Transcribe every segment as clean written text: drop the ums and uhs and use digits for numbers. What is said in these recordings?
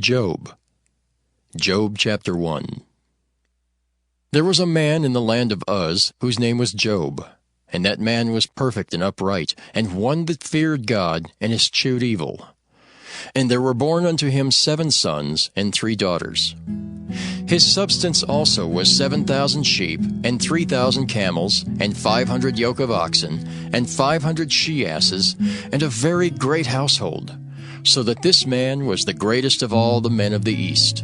Job. Job chapter 1. There was a man in the land of Uz whose name was Job, and that man was perfect and upright, and one that feared God and eschewed evil. And there were born unto him 7 sons and 3 daughters. His substance also was 7,000 sheep, and 3,000 camels, and 500 yoke of oxen, and 500 she-asses, and a very great household, so that this man was the greatest of all the men of the east.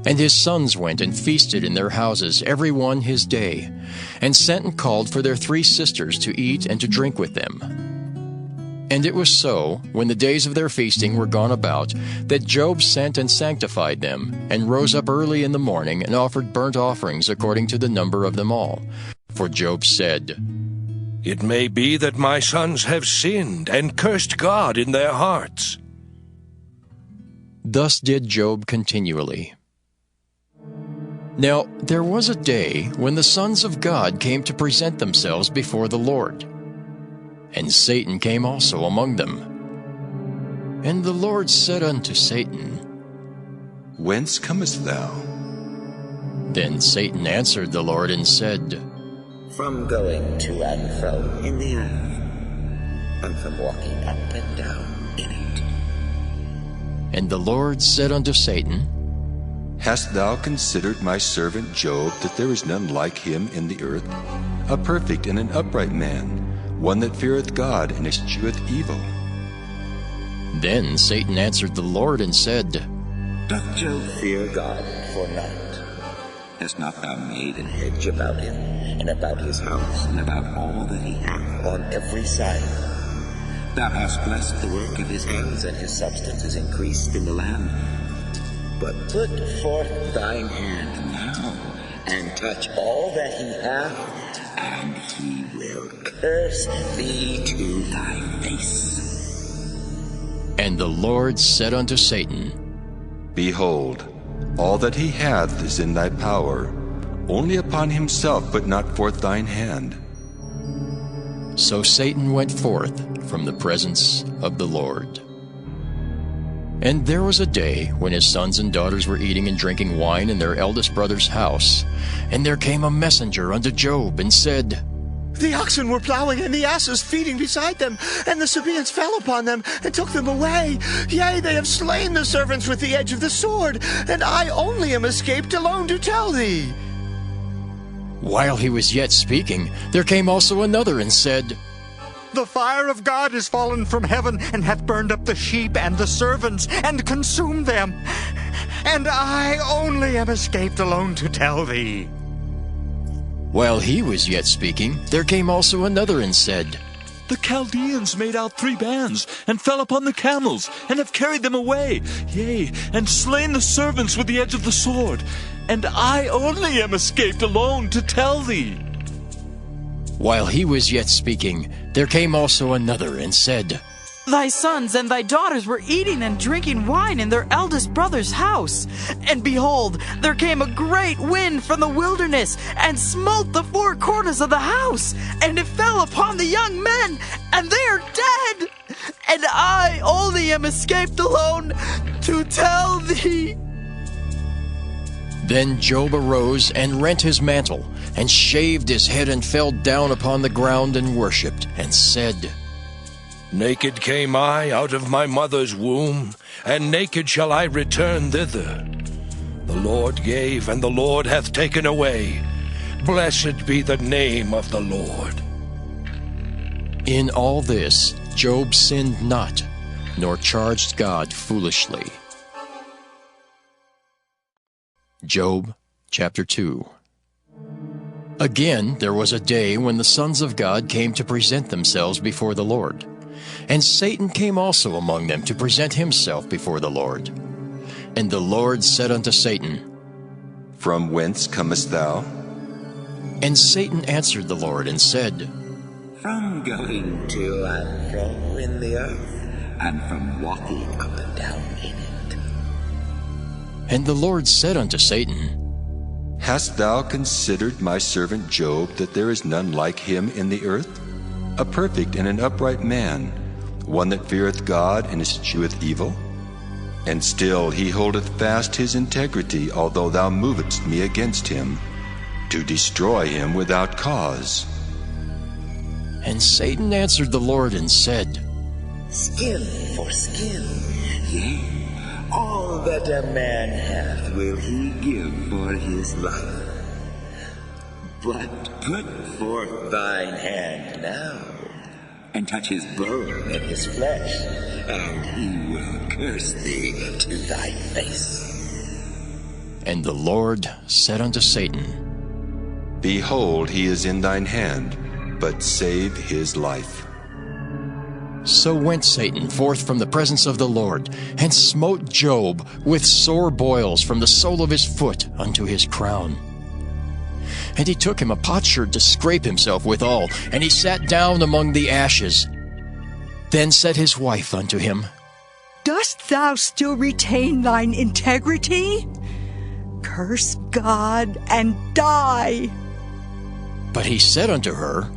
And his sons went and feasted in their houses, every one his day, and sent and called for their 3 sisters to eat and to drink with them. And it was so, when the days of their feasting were gone about, that Job sent and sanctified them, and rose up early in the morning, and offered burnt offerings according to the number of them all. For Job said, "It may be that my sons have sinned, and cursed God in their hearts." Thus did Job continually. Now there was a day when the sons of God came to present themselves before the Lord. And Satan came also among them. And the Lord said unto Satan, Whence comest thou? Then Satan answered the Lord and said, From going to and fro in the earth, and from walking up and down in it. And the Lord said unto Satan, Hast thou considered my servant Job, that there is none like him in the earth, a perfect and an upright man, one that feareth God and escheweth evil? Then Satan answered the Lord and said, Doth Job fear God for naught? Hast not thou made an hedge about him, and about his house, and about all that he hath on every side? Thou hast blessed the work of his hands, and his substance is increased in the land. But put forth thine hand now, and touch all that he hath, and he will curse thee to thy face. And the Lord said unto Satan, Behold, all that he hath is in thy power. Only upon himself put not forth thine hand. So Satan went forth from the presence of the Lord. And there was a day when his sons and daughters were eating and drinking wine in their eldest brother's house. And there came a messenger unto Job, and said, The oxen were plowing, and the asses feeding beside them, and the Sabaeans fell upon them, and took them away. Yea, they have slain the servants with the edge of the sword, and I only am escaped alone to tell thee. While he was yet speaking, there came also another, and said, The fire of God is fallen from heaven, and hath burned up the sheep and the servants, and consumed them. And I only am escaped alone to tell thee. While he was yet speaking, there came also another, and said, The Chaldeans made out 3 bands, and fell upon the camels, and have carried them away, yea, and slain the servants with the edge of the sword. And I only am escaped alone to tell thee. While he was yet speaking, there came also another, and said, Thy sons and thy daughters were eating and drinking wine in their eldest brother's house. And behold, there came a great wind from the wilderness, and smote the 4 corners of the house, and it fell upon the young men, and they are dead. And I only am escaped alone to tell thee. Then Job arose and rent his mantle, and shaved his head, and fell down upon the ground, and worshipped, and said, Naked came I out of my mother's womb, and naked shall I return thither. The Lord gave, and the Lord hath taken away. Blessed be the name of the Lord. In all this Job sinned not, nor charged God foolishly. Job chapter 2. Again there was a day when the sons of God came to present themselves before the Lord. And Satan came also among them to present himself before the Lord. And the Lord said unto Satan, From whence comest thou? And Satan answered the Lord and said, From going to and fro in the earth, and from walking up and down in it. And the Lord said unto Satan, Hast thou considered my servant Job, that there is none like him in the earth, a perfect and an upright man, one that feareth God and escheweth evil? And still he holdeth fast his integrity, although thou movest me against him, to destroy him without cause. And Satan answered the Lord and said, Skin for skin, yea, all that a man hath will he give for his life. But put forth thine hand now, and touch his bone and his flesh, and he will curse thee to thy face. And the Lord said unto Satan, Behold, he is in thine hand, but save his life. So went Satan forth from the presence of the Lord, and smote Job with sore boils from the sole of his foot unto his crown. And he took him a potsherd to scrape himself withal, and he sat down among the ashes. Then said his wife unto him, Dost thou still retain thine integrity? Curse God and die. But he said unto her,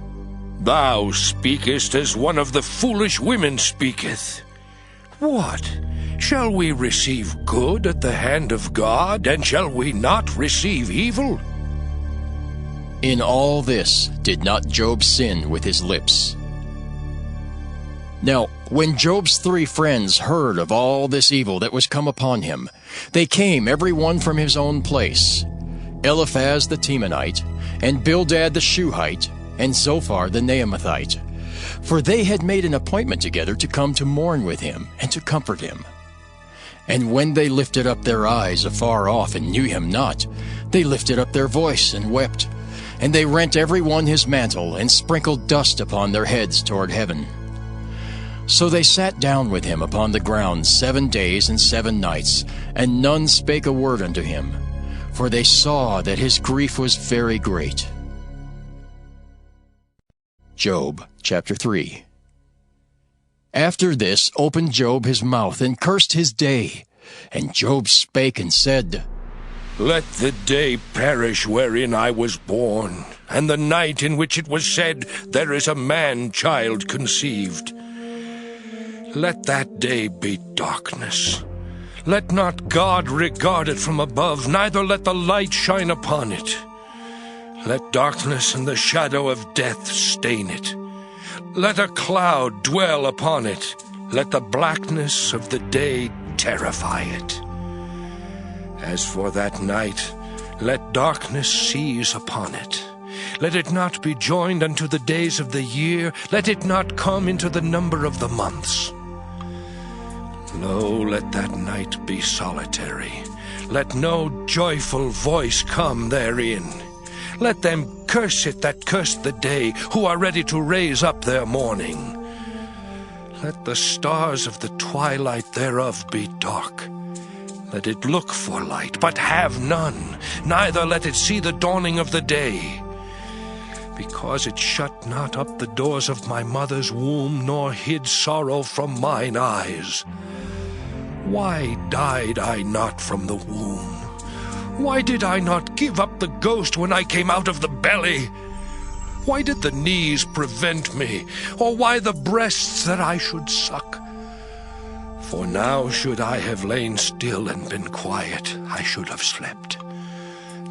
Thou speakest as one of the foolish women speaketh. What? Shall we receive good at the hand of God, and shall we not receive evil? In all this did not Job sin with his lips. Now, when Job's 3 friends heard of all this evil that was come upon him, they came every one from his own place, Eliphaz the Temanite, and Bildad the Shuhite, and Zophar the Naamathite, for they had made an appointment together to come to mourn with him and to comfort him. And when they lifted up their eyes afar off and knew him not, they lifted up their voice and wept, and they rent every one his mantle, and sprinkled dust upon their heads toward heaven. So they sat down with him upon the ground 7 days and 7 nights, and none spake a word unto him, for they saw that his grief was very great. Job chapter 3. After this opened Job his mouth, and cursed his day. And Job spake and said, Let the day perish wherein I was born, and the night in which it was said, There is a man-child conceived. Let that day be darkness. Let not God regard it from above, neither let the light shine upon it. Let darkness and the shadow of death stain it. Let a cloud dwell upon it. Let the blackness of the day terrify it. As for that night, let darkness seize upon it. Let it not be joined unto the days of the year. Let it not come into the number of the months. Lo, let that night be solitary. Let no joyful voice come therein. Let them curse it that curse the day, who are ready to raise up their mourning. Let the stars of the twilight thereof be dark. Let it look for light, but have none, neither let it see the dawning of the day. Because it shut not up the doors of my mother's womb, nor hid sorrow from mine eyes. Why died I not from the womb? Why did I not give up the ghost when I came out of the belly? Why did the knees prevent me, or why the breasts that I should suck? For now should I have lain still and been quiet, I should have slept.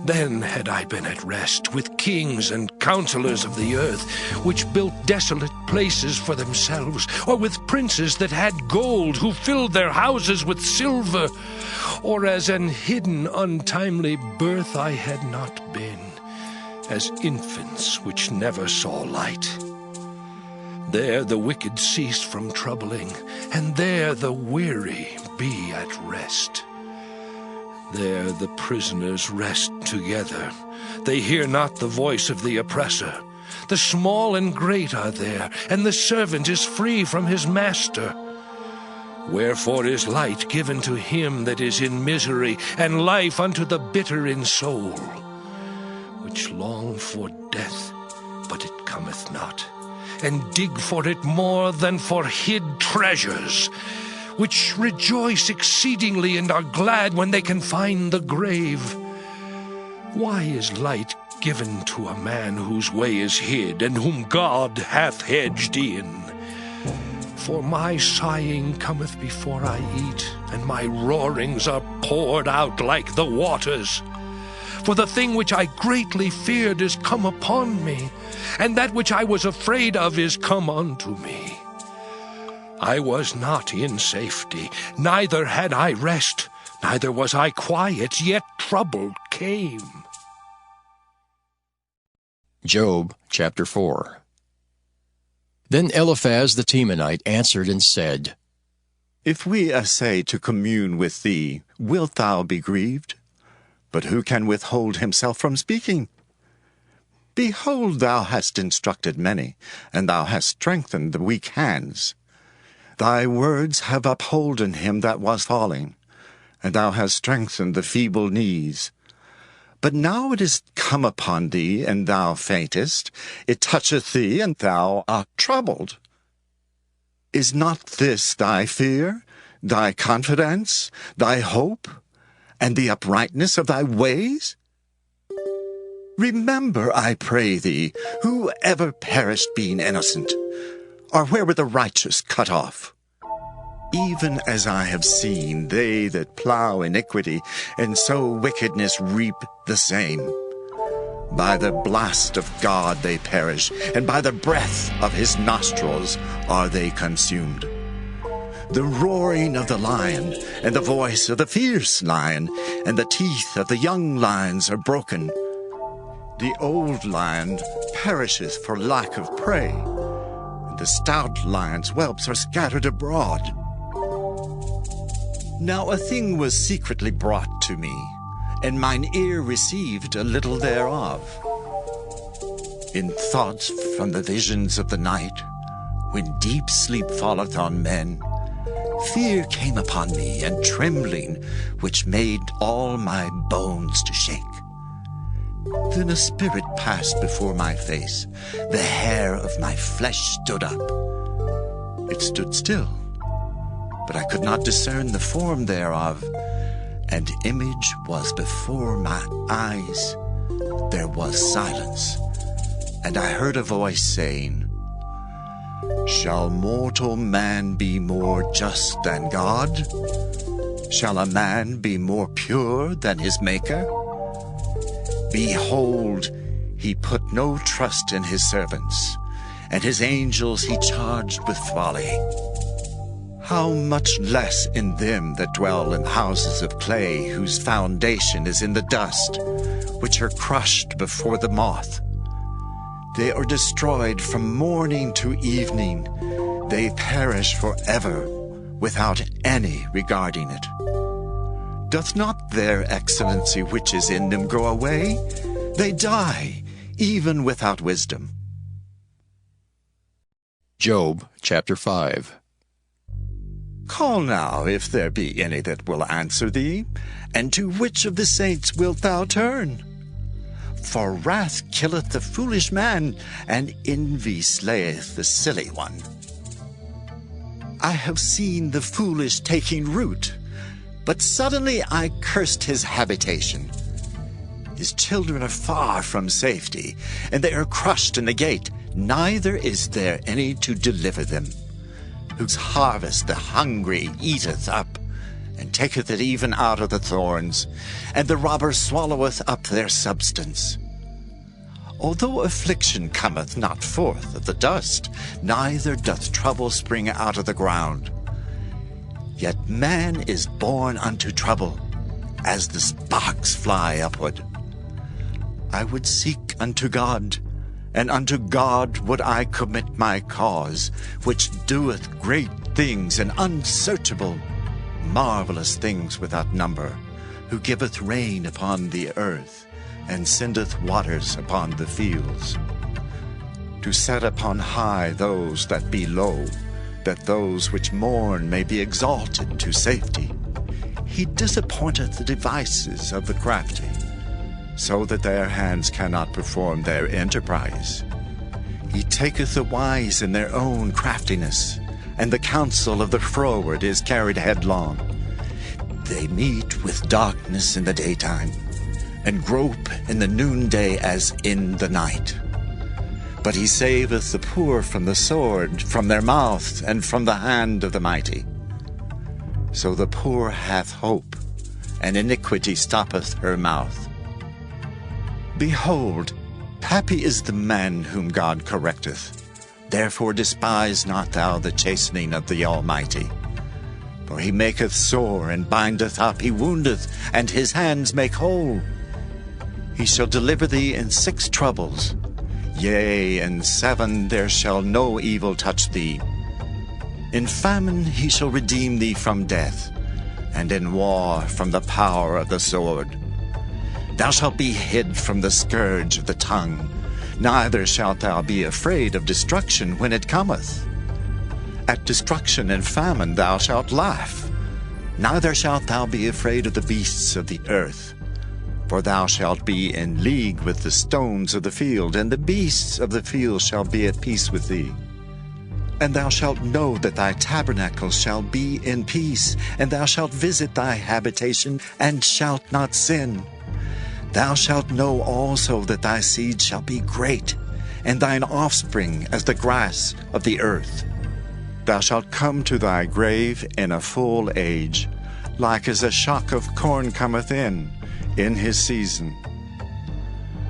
Then had I been at rest with kings and counselors of the earth, which built desolate places for themselves, or with princes that had gold, who filled their houses with silver, or as an hidden untimely birth I had not been, as infants which never saw light. There the wicked cease from troubling, and there the weary be at rest. There the prisoners rest together. They hear not the voice of the oppressor. The small and great are there, and the servant is free from his master. Wherefore is light given to him that is in misery, and life unto the bitter in soul, which long for death, but it cometh not, and dig for it more than for hid treasures, which rejoice exceedingly and are glad when they can find the grave. Why is light given to a man whose way is hid, and whom God hath hedged in? For my sighing cometh before I eat, and my roarings are poured out like the waters. For the thing which I greatly feared is come upon me, and that which I was afraid of is come unto me. I was not in safety, neither had I rest, neither was I quiet, yet trouble came. Job chapter 4. Then Eliphaz the Temanite answered and said, If we essay to commune with thee, wilt thou be grieved? But who can withhold himself from speaking? Behold, thou hast instructed many, and thou hast strengthened the weak hands. Thy words have upholden him that was falling, and thou hast strengthened the feeble knees. But now it is come upon thee, and thou faintest. It toucheth thee, and thou art troubled. Is not this thy fear, thy confidence, thy hope, and the uprightness of thy ways? Remember, I pray thee, who ever perished being innocent, or where were the righteous cut off? Even as I have seen, they that plough iniquity, and sow wickedness reap the same. By the blast of God they perish, and by the breath of his nostrils are they consumed. The roaring of the lion, and the voice of the fierce lion, and the teeth of the young lions are broken. The old lion perisheth for lack of prey, and the stout lion's whelps are scattered abroad. Now a thing was secretly brought to me, and mine ear received a little thereof. In thoughts from the visions of the night, when deep sleep falleth on men, fear came upon me, and trembling, which made all my bones to shake. Then a spirit passed before my face, the hair of my flesh stood up. It stood still, but I could not discern the form thereof. An image was before my eyes. There was silence, and I heard a voice saying, Shall mortal man be more just than God? Shall a man be more pure than his Maker? Behold, he put no trust in his servants, and his angels he charged with folly. How much less in them that dwell in houses of clay, whose foundation is in the dust, which are crushed before the moth. They are destroyed from morning to evening. They perish forever, without any regarding it. Doth not their excellency which is in them go away? They die, even without wisdom. Job chapter 5. Call now, if there be any that will answer thee, and to which of the saints wilt thou turn? For wrath killeth the foolish man, and envy slayeth the silly one. I have seen the foolish taking root, but suddenly I cursed his habitation. His children are far from safety, and they are crushed in the gate, neither is there any to deliver them. Whose harvest the hungry eateth up, and taketh it even out of the thorns, and the robber swalloweth up their substance. Although affliction cometh not forth of the dust, neither doth trouble spring out of the ground. Yet man is born unto trouble, as the sparks fly upward. I would seek unto God, and unto God would I commit my cause, which doeth great things and unsearchable, marvelous things without number, who giveth rain upon the earth, and sendeth waters upon the fields. To set upon high those that be low, that those which mourn may be exalted to safety. He disappointeth the devices of the crafty, so that their hands cannot perform their enterprise. He taketh the wise in their own craftiness, and the counsel of the froward is carried headlong. They meet with darkness in the daytime, and grope in the noonday as in the night. But he saveth the poor from the sword, from their mouth, and from the hand of the mighty. So the poor hath hope, and iniquity stoppeth her mouth. Behold, happy is the man whom God correcteth. Therefore despise not thou the chastening of the Almighty. For he maketh sore, and bindeth up, he woundeth, and his hands make whole. He shall deliver thee in 6 troubles. Yea, in 7 there shall no evil touch thee. In famine he shall redeem thee from death, and in war from the power of the sword. Thou shalt be hid from the scourge of the tongue, neither shalt thou be afraid of destruction when it cometh. At destruction and famine thou shalt laugh, neither shalt thou be afraid of the beasts of the earth. For thou shalt be in league with the stones of the field, and the beasts of the field shall be at peace with thee. And thou shalt know that thy tabernacle shall be in peace, and thou shalt visit thy habitation, and shalt not sin. Thou shalt know also that thy seed shall be great, and thine offspring as the grass of the earth. Thou shalt come to thy grave in a full age, like as a shock of corn cometh in his season.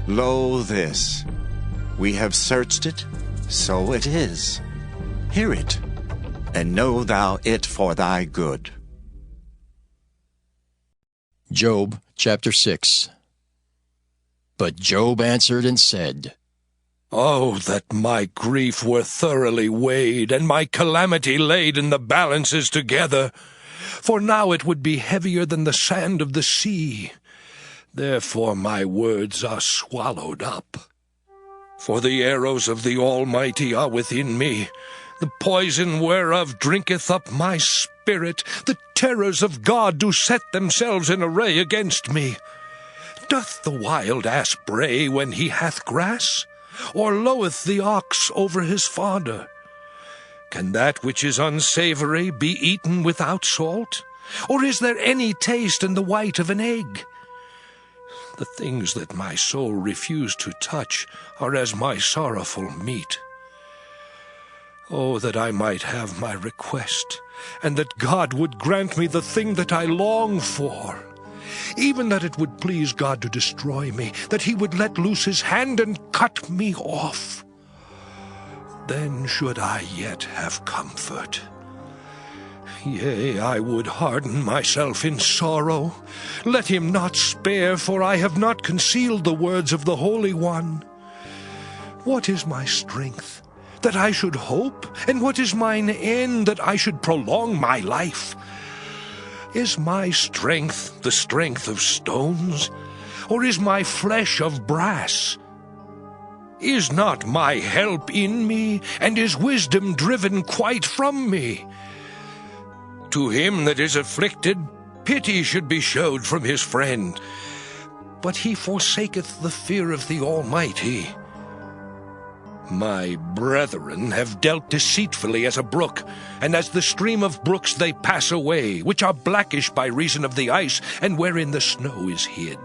Lo, this, we have searched it, so it is. Hear it, and know thou it for thy good. Job chapter 6. But Job answered and said, Oh, that my grief were thoroughly weighed, and my calamity laid in the balances together! For now it would be heavier than the sand of the sea. Therefore my words are swallowed up. For the arrows of the Almighty are within me, the poison whereof drinketh up my spirit. The terrors of God do set themselves in array against me. Doth the wild ass bray when he hath grass? Or loweth the ox over his fodder? Can that which is unsavory be eaten without salt? Or is there any taste in the white of an egg? The things that my soul refused to touch are as my sorrowful meat. Oh, that I might have my request, and that God would grant me the thing that I long for. Even that it would please God to destroy me, that he would let loose his hand and cut me off. Then should I yet have comfort. Yea, I would harden myself in sorrow. Let him not spare, for I have not concealed the words of the Holy One. What is my strength, that I should hope? And what is mine end, that I should prolong my life? Is my strength the strength of stones, or is my flesh of brass? Is not my help in me, and is wisdom driven quite from me? To him that is afflicted, pity should be showed from his friend, but he forsaketh the fear of the Almighty. My brethren have dealt deceitfully as a brook, and as the stream of brooks they pass away, which are blackish by reason of the ice, and wherein the snow is hid.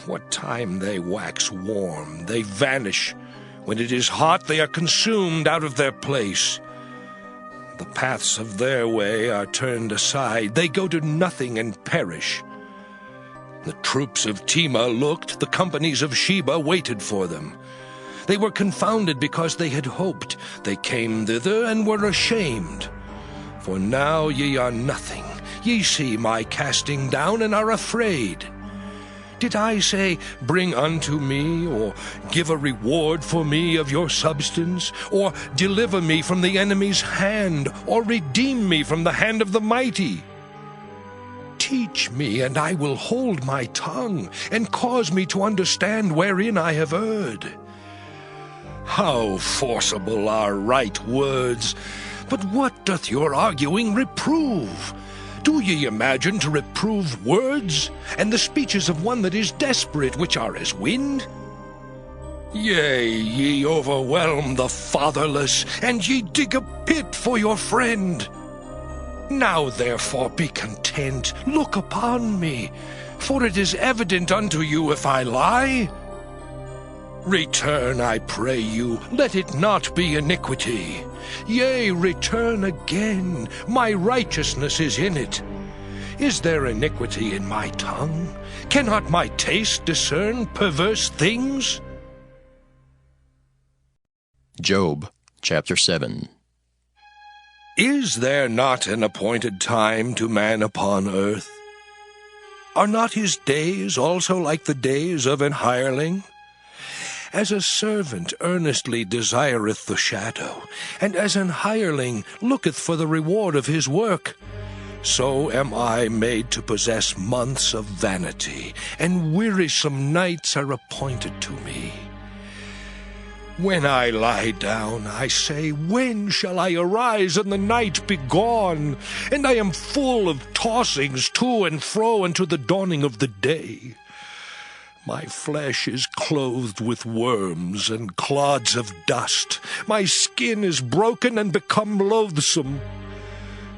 What time they wax warm, they vanish. When it is hot, they are consumed out of their place. The paths of their way are turned aside. They go to nothing and perish. The troops of Tema looked, the companies of Sheba waited for them. They were confounded because they had hoped. They came thither and were ashamed. For now ye are nothing. Ye see my casting down and are afraid. Did I say, Bring unto me, or give a reward for me of your substance, or deliver me from the enemy's hand, or redeem me from the hand of the mighty? Teach me, and I will hold my tongue, and cause me to understand wherein I have erred. How forcible are right words! But what doth your arguing reprove? Do ye imagine to reprove words, and the speeches of one that is desperate, which are as wind? Yea, ye overwhelm the fatherless, and ye dig a pit for your friend. Now therefore be content, look upon me, for it is evident unto you if I lie. Return, I pray you, let it not be iniquity. Yea, return again, my righteousness is in it. Is there iniquity in my tongue? Cannot my taste discern perverse things? Job chapter 7. Is there not an appointed time to man upon earth? Are not his days also like the days of an hireling? As a servant earnestly desireth the shadow, and as an hireling looketh for the reward of his work, so am I made to possess months of vanity, and wearisome nights are appointed to me. When I lie down, I say, when shall I arise and the night be gone? And I am full of tossings to and fro unto the dawning of the day. My flesh is clothed with worms and clods of dust. My skin is broken and become loathsome.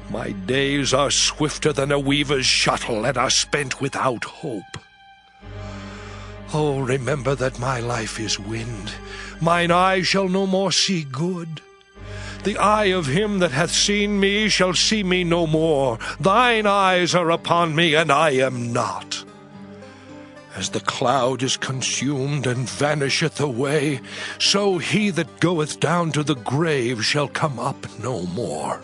My days are swifter than a weaver's shuttle, and are spent without hope. Oh, remember that my life is wind. Mine eye shall no more see good. The eye of him that hath seen me shall see me no more. Thine eyes are upon me, and I am not. As the cloud is consumed and vanisheth away, so he that goeth down to the grave shall come up no more.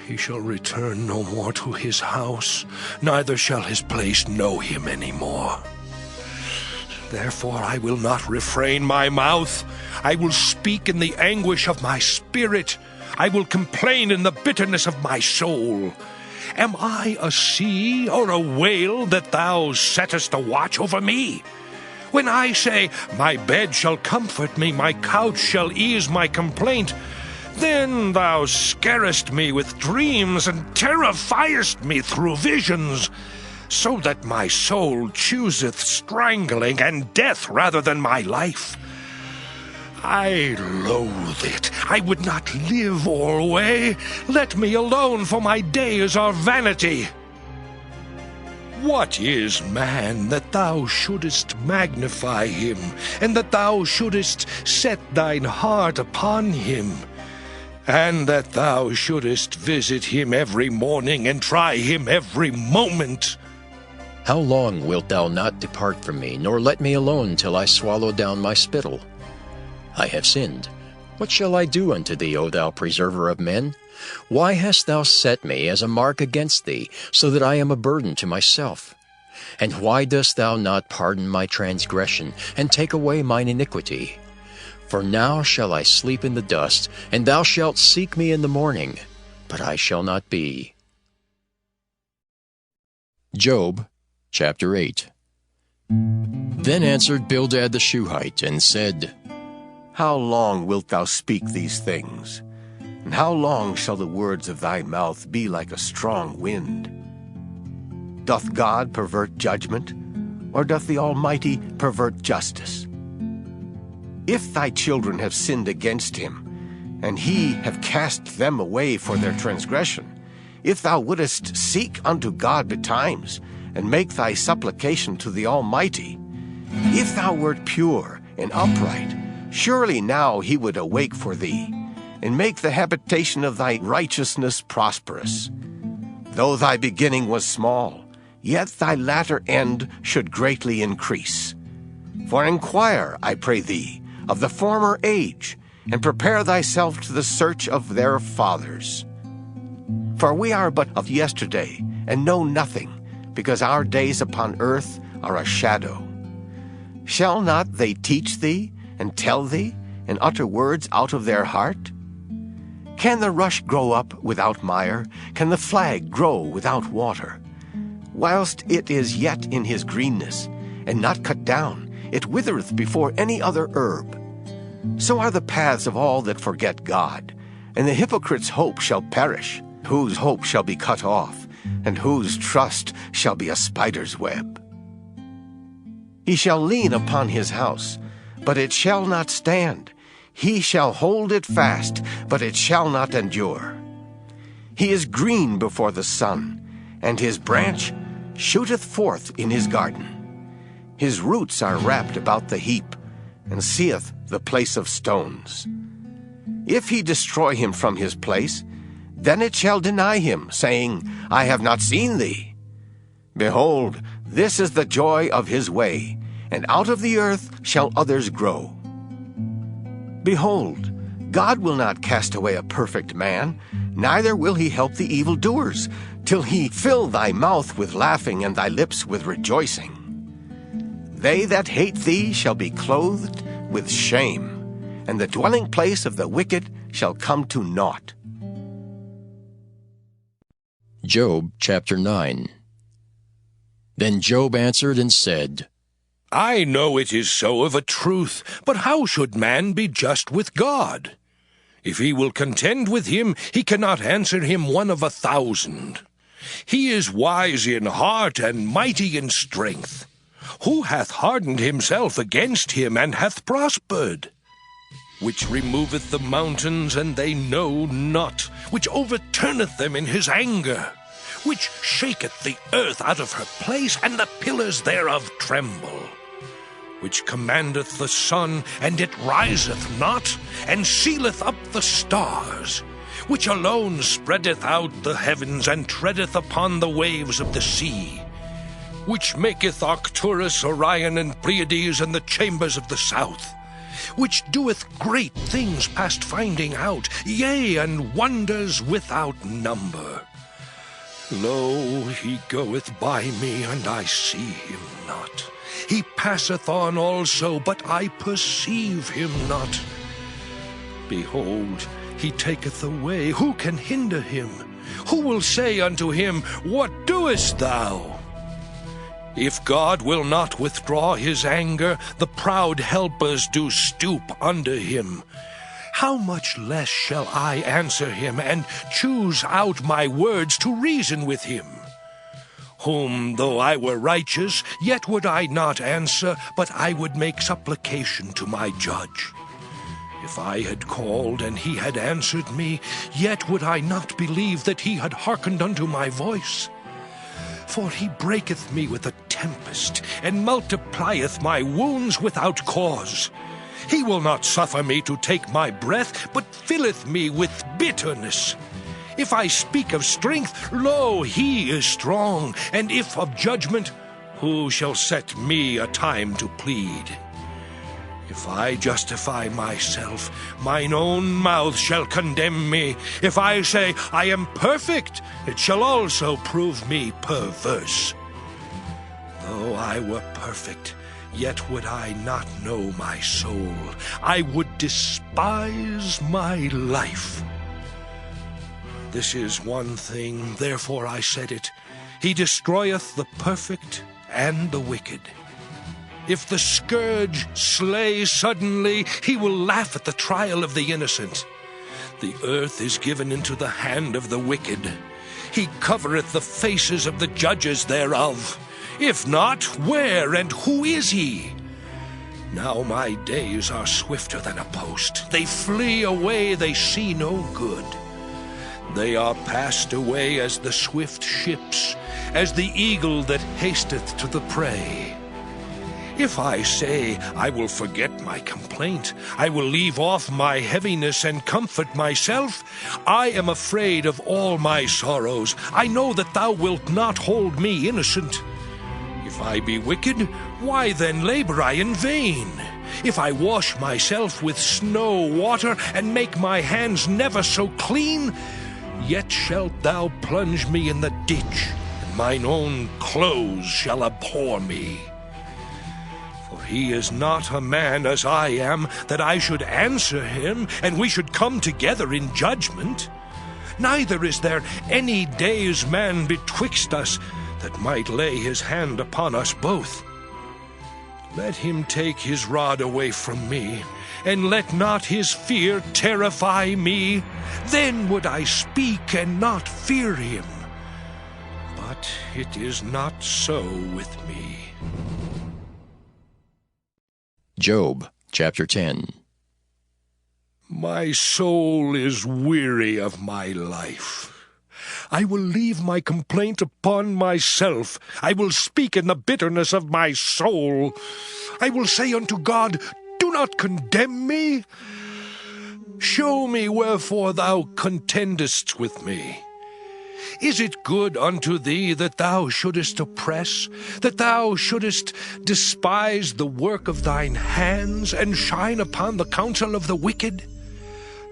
He shall return no more to his house, neither shall his place know him any more. Therefore I will not refrain my mouth. I will speak in the anguish of my spirit. I will complain in the bitterness of my soul. Am I a sea or a whale that thou settest a watch over me? When I say, my bed shall comfort me, my couch shall ease my complaint, then thou scarest me with dreams, and terrifiest me through visions, so that my soul chooseth strangling and death rather than my life. I loathe it. I would not live alway. Let me alone, for my days are vanity. What is man that thou shouldest magnify him, and that thou shouldest set thine heart upon him, and that thou shouldest visit him every morning and try him every moment? How long wilt thou not depart from me, nor let me alone till I swallow down my spittle? I have sinned. What shall I do unto thee, O thou preserver of men? Why hast thou set me as a mark against thee, so that I am a burden to myself? And why dost thou not pardon my transgression, and take away mine iniquity? For now shall I sleep in the dust, and thou shalt seek me in the morning, but I shall not be. Job chapter 8. Then answered Bildad the Shuhite, and said, How long wilt thou speak these things? And how long shall the words of thy mouth be like a strong wind? Doth God pervert judgment, or doth the Almighty pervert justice? If thy children have sinned against him, and he have cast them away for their transgression, if thou wouldest seek unto God betimes, and make thy supplication to the Almighty, if thou wert pure and upright, surely now he would awake for thee, and make the habitation of thy righteousness prosperous. Though thy beginning was small, yet thy latter end should greatly increase. For inquire, I pray thee, of the former age, and prepare thyself to the search of their fathers. For we are but of yesterday, and know nothing, because our days upon earth are a shadow. Shall not they teach thee, and tell thee, and utter words out of their heart? Can the rush grow up without mire? Can the flag grow without water? Whilst it is yet in his greenness, and not cut down, it withereth before any other herb. So are the paths of all that forget God, and the hypocrite's hope shall perish, whose hope shall be cut off, and whose trust shall be a spider's web. He shall lean upon his house, but it shall not stand. He shall hold it fast, but it shall not endure. He is green before the sun, and his branch shooteth forth in his garden. His roots are wrapped about the heap, and seeth the place of stones. If he destroy him from his place, then it shall deny him, saying, I have not seen thee. Behold, this is the joy of his way, and out of the earth shall others grow. Behold, God will not cast away a perfect man, neither will he help the evildoers, till he fill thy mouth with laughing and thy lips with rejoicing. They that hate thee shall be clothed with shame, and the dwelling place of the wicked shall come to naught. Job chapter 9. Then Job answered and said, I know it is so of a truth, but how should man be just with God? If he will contend with him, he cannot answer him 1 of 1,000. He is wise in heart and mighty in strength. Who hath hardened himself against him, and hath prospered? Which removeth the mountains, and they know not, which overturneth them in his anger, which shaketh the earth out of her place, and the pillars thereof tremble, which commandeth the sun, and it riseth not, and sealeth up the stars, which alone spreadeth out the heavens, and treadeth upon the waves of the sea, which maketh Arcturus, Orion, and Pleiades, and the chambers of the south, which doeth great things past finding out, yea, and wonders without number. Lo, he goeth by me, and I see him not. He passeth on also, but I perceive him not. Behold, he taketh away. Who can hinder him? Who will say unto him, What doest thou? If God will not withdraw his anger, the proud helpers do stoop under him. How much less shall I answer him, and choose out my words to reason with him? Whom, though I were righteous, yet would I not answer, but I would make supplication to my judge. If I had called, and he had answered me, yet would I not believe that he had hearkened unto my voice. For he breaketh me with a tempest, and multiplieth my wounds without cause. He will not suffer me to take my breath, but filleth me with bitterness. If I speak of strength, lo, he is strong, and if of judgment, who shall set me a time to plead? If I justify myself, mine own mouth shall condemn me. If I say, I am perfect, it shall also prove me perverse. Though I were perfect, yet would I not know my soul. I would despise my life. This is one thing, therefore I said it. He destroyeth the perfect and the wicked. If the scourge slay suddenly, he will laugh at the trial of the innocent. The earth is given into the hand of the wicked. He covereth the faces of the judges thereof. If not, where and who is he? Now my days are swifter than a post. They flee away, they see no good. They are passed away as the swift ships, as the eagle that hasteth to the prey. If I say, I will forget my complaint, I will leave off my heaviness and comfort myself, I am afraid of all my sorrows. I know that thou wilt not hold me innocent. If I be wicked, why then labor I in vain? If I wash myself with snow water, and make my hands never so clean, yet shalt thou plunge me in the ditch, and mine own clothes shall abhor me. For he is not a man as I am, that I should answer him, and we should come together in judgment. Neither is there any day's man betwixt us, that might lay his hand upon us both. Let him take his rod away from me, and let not his fear terrify me. Then would I speak and not fear him. But it is not so with me. Job chapter 10. My soul is weary of my life. I will leave my complaint upon myself. I will speak in the bitterness of my soul. I will say unto God, Do not condemn me. Show me wherefore thou contendest with me. Is it good unto thee that thou shouldest oppress, that thou shouldest despise the work of thine hands, and shine upon the counsel of the wicked?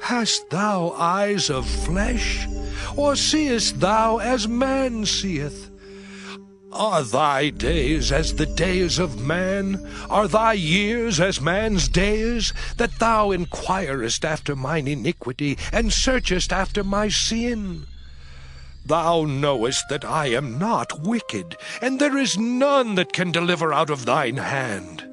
Hast thou eyes of flesh, or seest thou as man seeth? Are thy days as the days of man? Are thy years as man's days? That thou inquirest after mine iniquity, and searchest after my sin? Thou knowest that I am not wicked, and there is none that can deliver out of thine hand.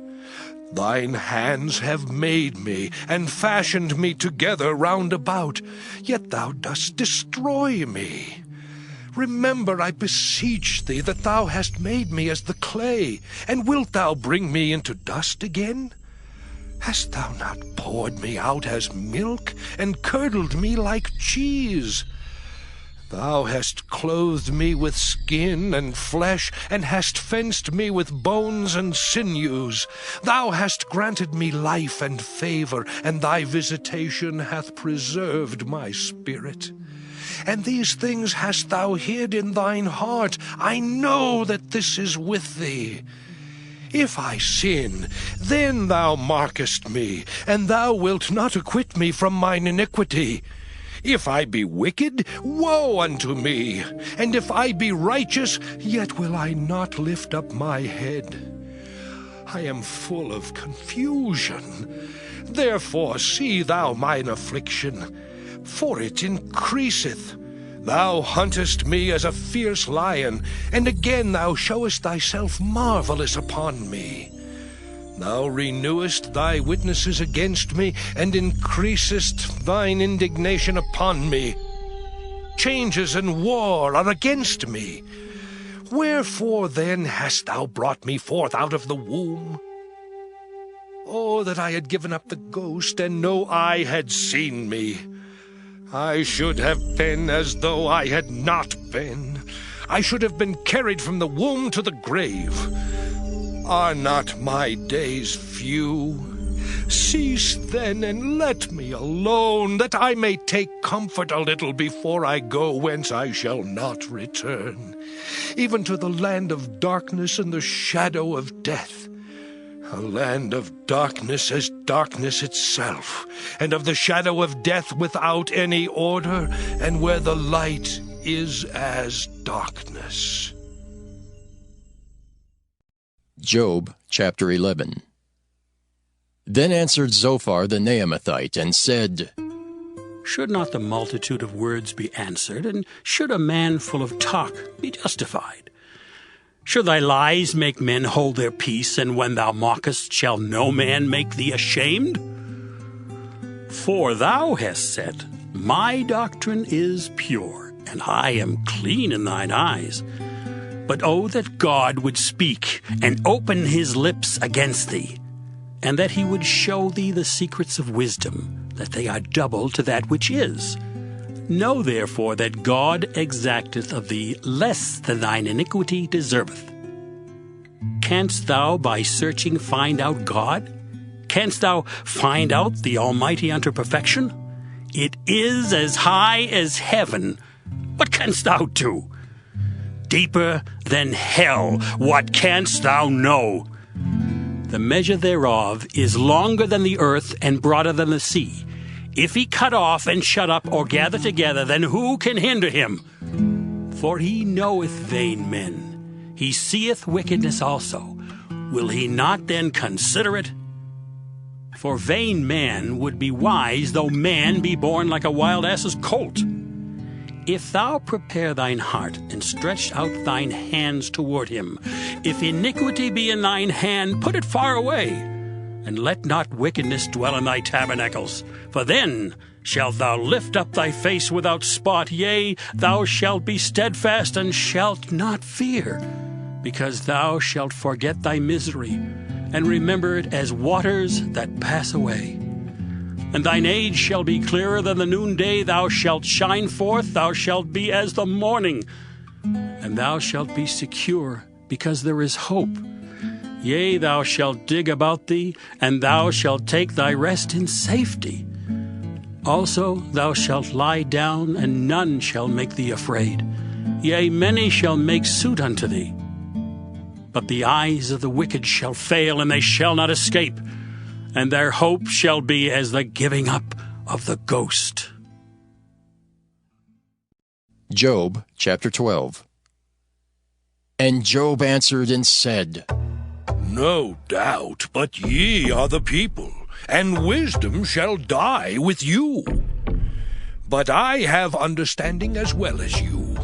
Thine hands have made me, and fashioned me together round about, yet thou dost destroy me. Remember, I beseech thee, that thou hast made me as the clay, and wilt thou bring me into dust again? Hast thou not poured me out as milk, and curdled me like cheese? Thou hast clothed me with skin and flesh, and hast fenced me with bones and sinews. Thou hast granted me life and favor, and thy visitation hath preserved my spirit. And these things hast thou hid in thine heart. I know that this is with thee. If I sin, then thou markest me, and thou wilt not acquit me from mine iniquity. If I be wicked, woe unto me! And if I be righteous, yet will I not lift up my head. I am full of confusion. Therefore see thou mine affliction, for it increaseth. Thou huntest me as a fierce lion, and again thou showest thyself marvelous upon me. Thou renewest thy witnesses against me, and increasest thine indignation upon me. Changes and war are against me. Wherefore then hast thou brought me forth out of the womb? Oh, that I had given up the ghost, and no eye had seen me. I should have been as though I had not been. I should have been carried from the womb to the grave. Are not my days few? Cease then, and let me alone, that I may take comfort a little before I go whence I shall not return, even to the land of darkness and the shadow of death. A land of darkness as darkness itself, and of the shadow of death without any order, and where the light is as darkness. Job chapter 11. Then answered Zophar the Naamathite, and said, Should not the multitude of words be answered, and should a man full of talk be justified? Should thy lies make men hold their peace, and when thou mockest, shall no man make thee ashamed? For thou hast said, My doctrine is pure, and I am clean in thine eyes. But oh, that God would speak, and open his lips against thee, and that he would show thee the secrets of wisdom, that they are double to that which is. Know therefore that God exacteth of thee less than thine iniquity deserveth. Canst thou by searching find out God? Canst thou find out the Almighty unto perfection? It is as high as heaven. What canst thou do? Deeper than hell. What canst thou know? The measure thereof is longer than the earth, and broader than the sea. If he cut off and shut up, or gather together, then who can hinder him? For he knoweth vain men. He seeth wickedness also. Will he not then consider it? For vain man would be wise, though man be born like a wild ass's colt. If thou prepare thine heart, and stretch out thine hands toward him, if iniquity be in thine hand, put it far away, and let not wickedness dwell in thy tabernacles. For then shalt thou lift up thy face without spot, yea, thou shalt be steadfast, and shalt not fear, because thou shalt forget thy misery, and remember it as waters that pass away. And thine age shall be clearer than the noonday. Thou shalt shine forth, thou shalt be as the morning, and thou shalt be secure, because there is hope. Yea, thou shalt dig about thee, and thou shalt take thy rest in safety. Also thou shalt lie down, and none shall make thee afraid. Yea, many shall make suit unto thee. But the eyes of the wicked shall fail, and they shall not escape, and their hope shall be as the giving up of the ghost. Job chapter 12. And Job answered and said, No doubt, but ye are the people, and wisdom shall die with you. But I have understanding as well as you.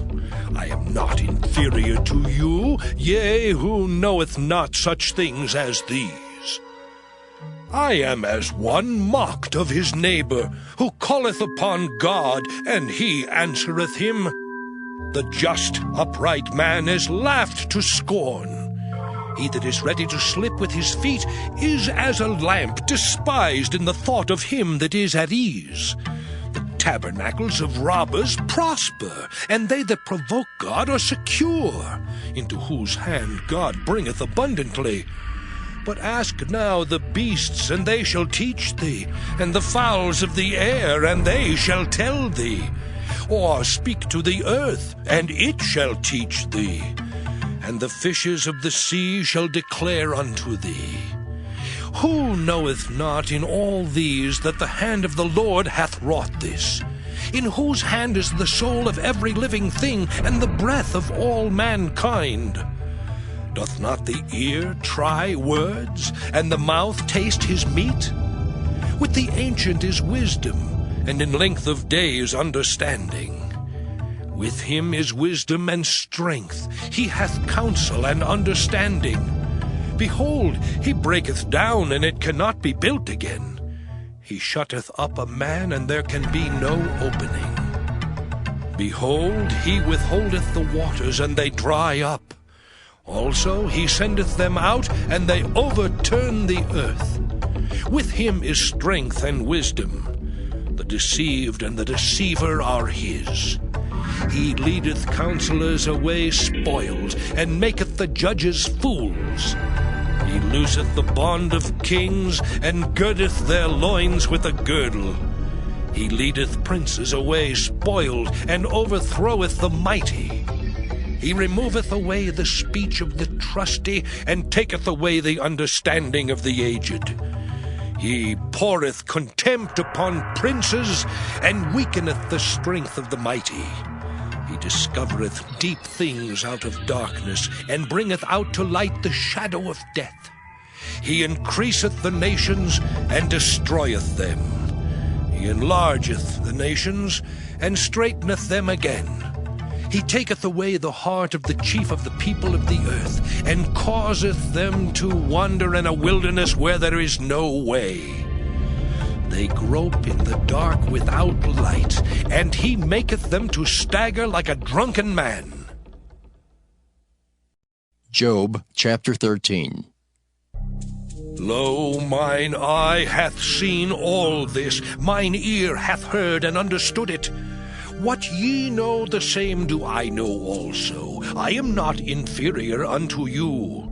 I am not inferior to you, yea, who knoweth not such things as these. I am as one mocked of his neighbor, who calleth upon God, and he answereth him. The just, upright man is laughed to scorn. He that is ready to slip with his feet is as a lamp despised in the thought of him that is at ease. The tabernacles of robbers prosper, and they that provoke God are secure, into whose hand God bringeth abundantly. But ask now the beasts, and they shall teach thee, and the fowls of the air, and they shall tell thee. Or speak to the earth, and it shall teach thee. And the fishes of the sea shall declare unto thee. Who knoweth not in all these that the hand of the Lord hath wrought this? In whose hand is the soul of every living thing, and the breath of all mankind? Doth not the ear try words, and the mouth taste his meat? With the ancient is wisdom, and in length of days understanding. With him is wisdom and strength. He hath counsel and understanding. Behold, he breaketh down, and it cannot be built again. He shutteth up a man, and there can be no opening. Behold, he withholdeth the waters, and they dry up. Also he sendeth them out, and they overturn the earth. With him is strength and wisdom. The deceived and the deceiver are his. He leadeth counselors away spoiled, and maketh the judges fools. He looseth the bond of kings, and girdeth their loins with a girdle. He leadeth princes away spoiled, and overthroweth the mighty. He removeth away the speech of the trusty, and taketh away the understanding of the aged. He poureth contempt upon princes, and weakeneth the strength of the mighty. He discovereth deep things out of darkness, and bringeth out to light the shadow of death. He increaseth the nations, and destroyeth them. He enlargeth the nations, and straighteneth them again. He taketh away the heart of the chief of the people of the earth, and causeth them to wander in a wilderness where there is no way. They grope in the dark without light, and he maketh them to stagger like a drunken man. Job chapter 13. Lo, mine eye hath seen all this, mine ear hath heard and understood it. What ye know, the same do I know also. I am not inferior unto you.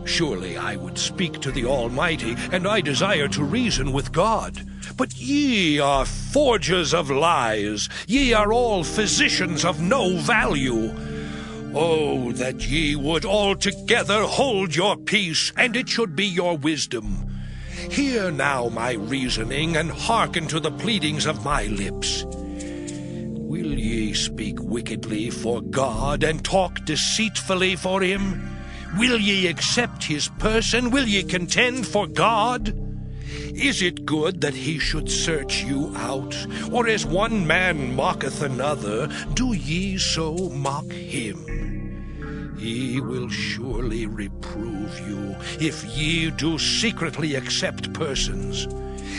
Surely I would speak to the Almighty, and I desire to reason with God. But ye are forgers of lies. Ye are all physicians of no value. Oh, that ye would altogether hold your peace, and it should be your wisdom. Hear now my reasoning, and hearken to the pleadings of my lips. Will ye speak wickedly for God, and talk deceitfully for him? Will ye accept his person? Will ye contend for God? Is it good that he should search you out? Or as one man mocketh another, do ye so mock him? He will surely reprove you, if ye do secretly accept persons.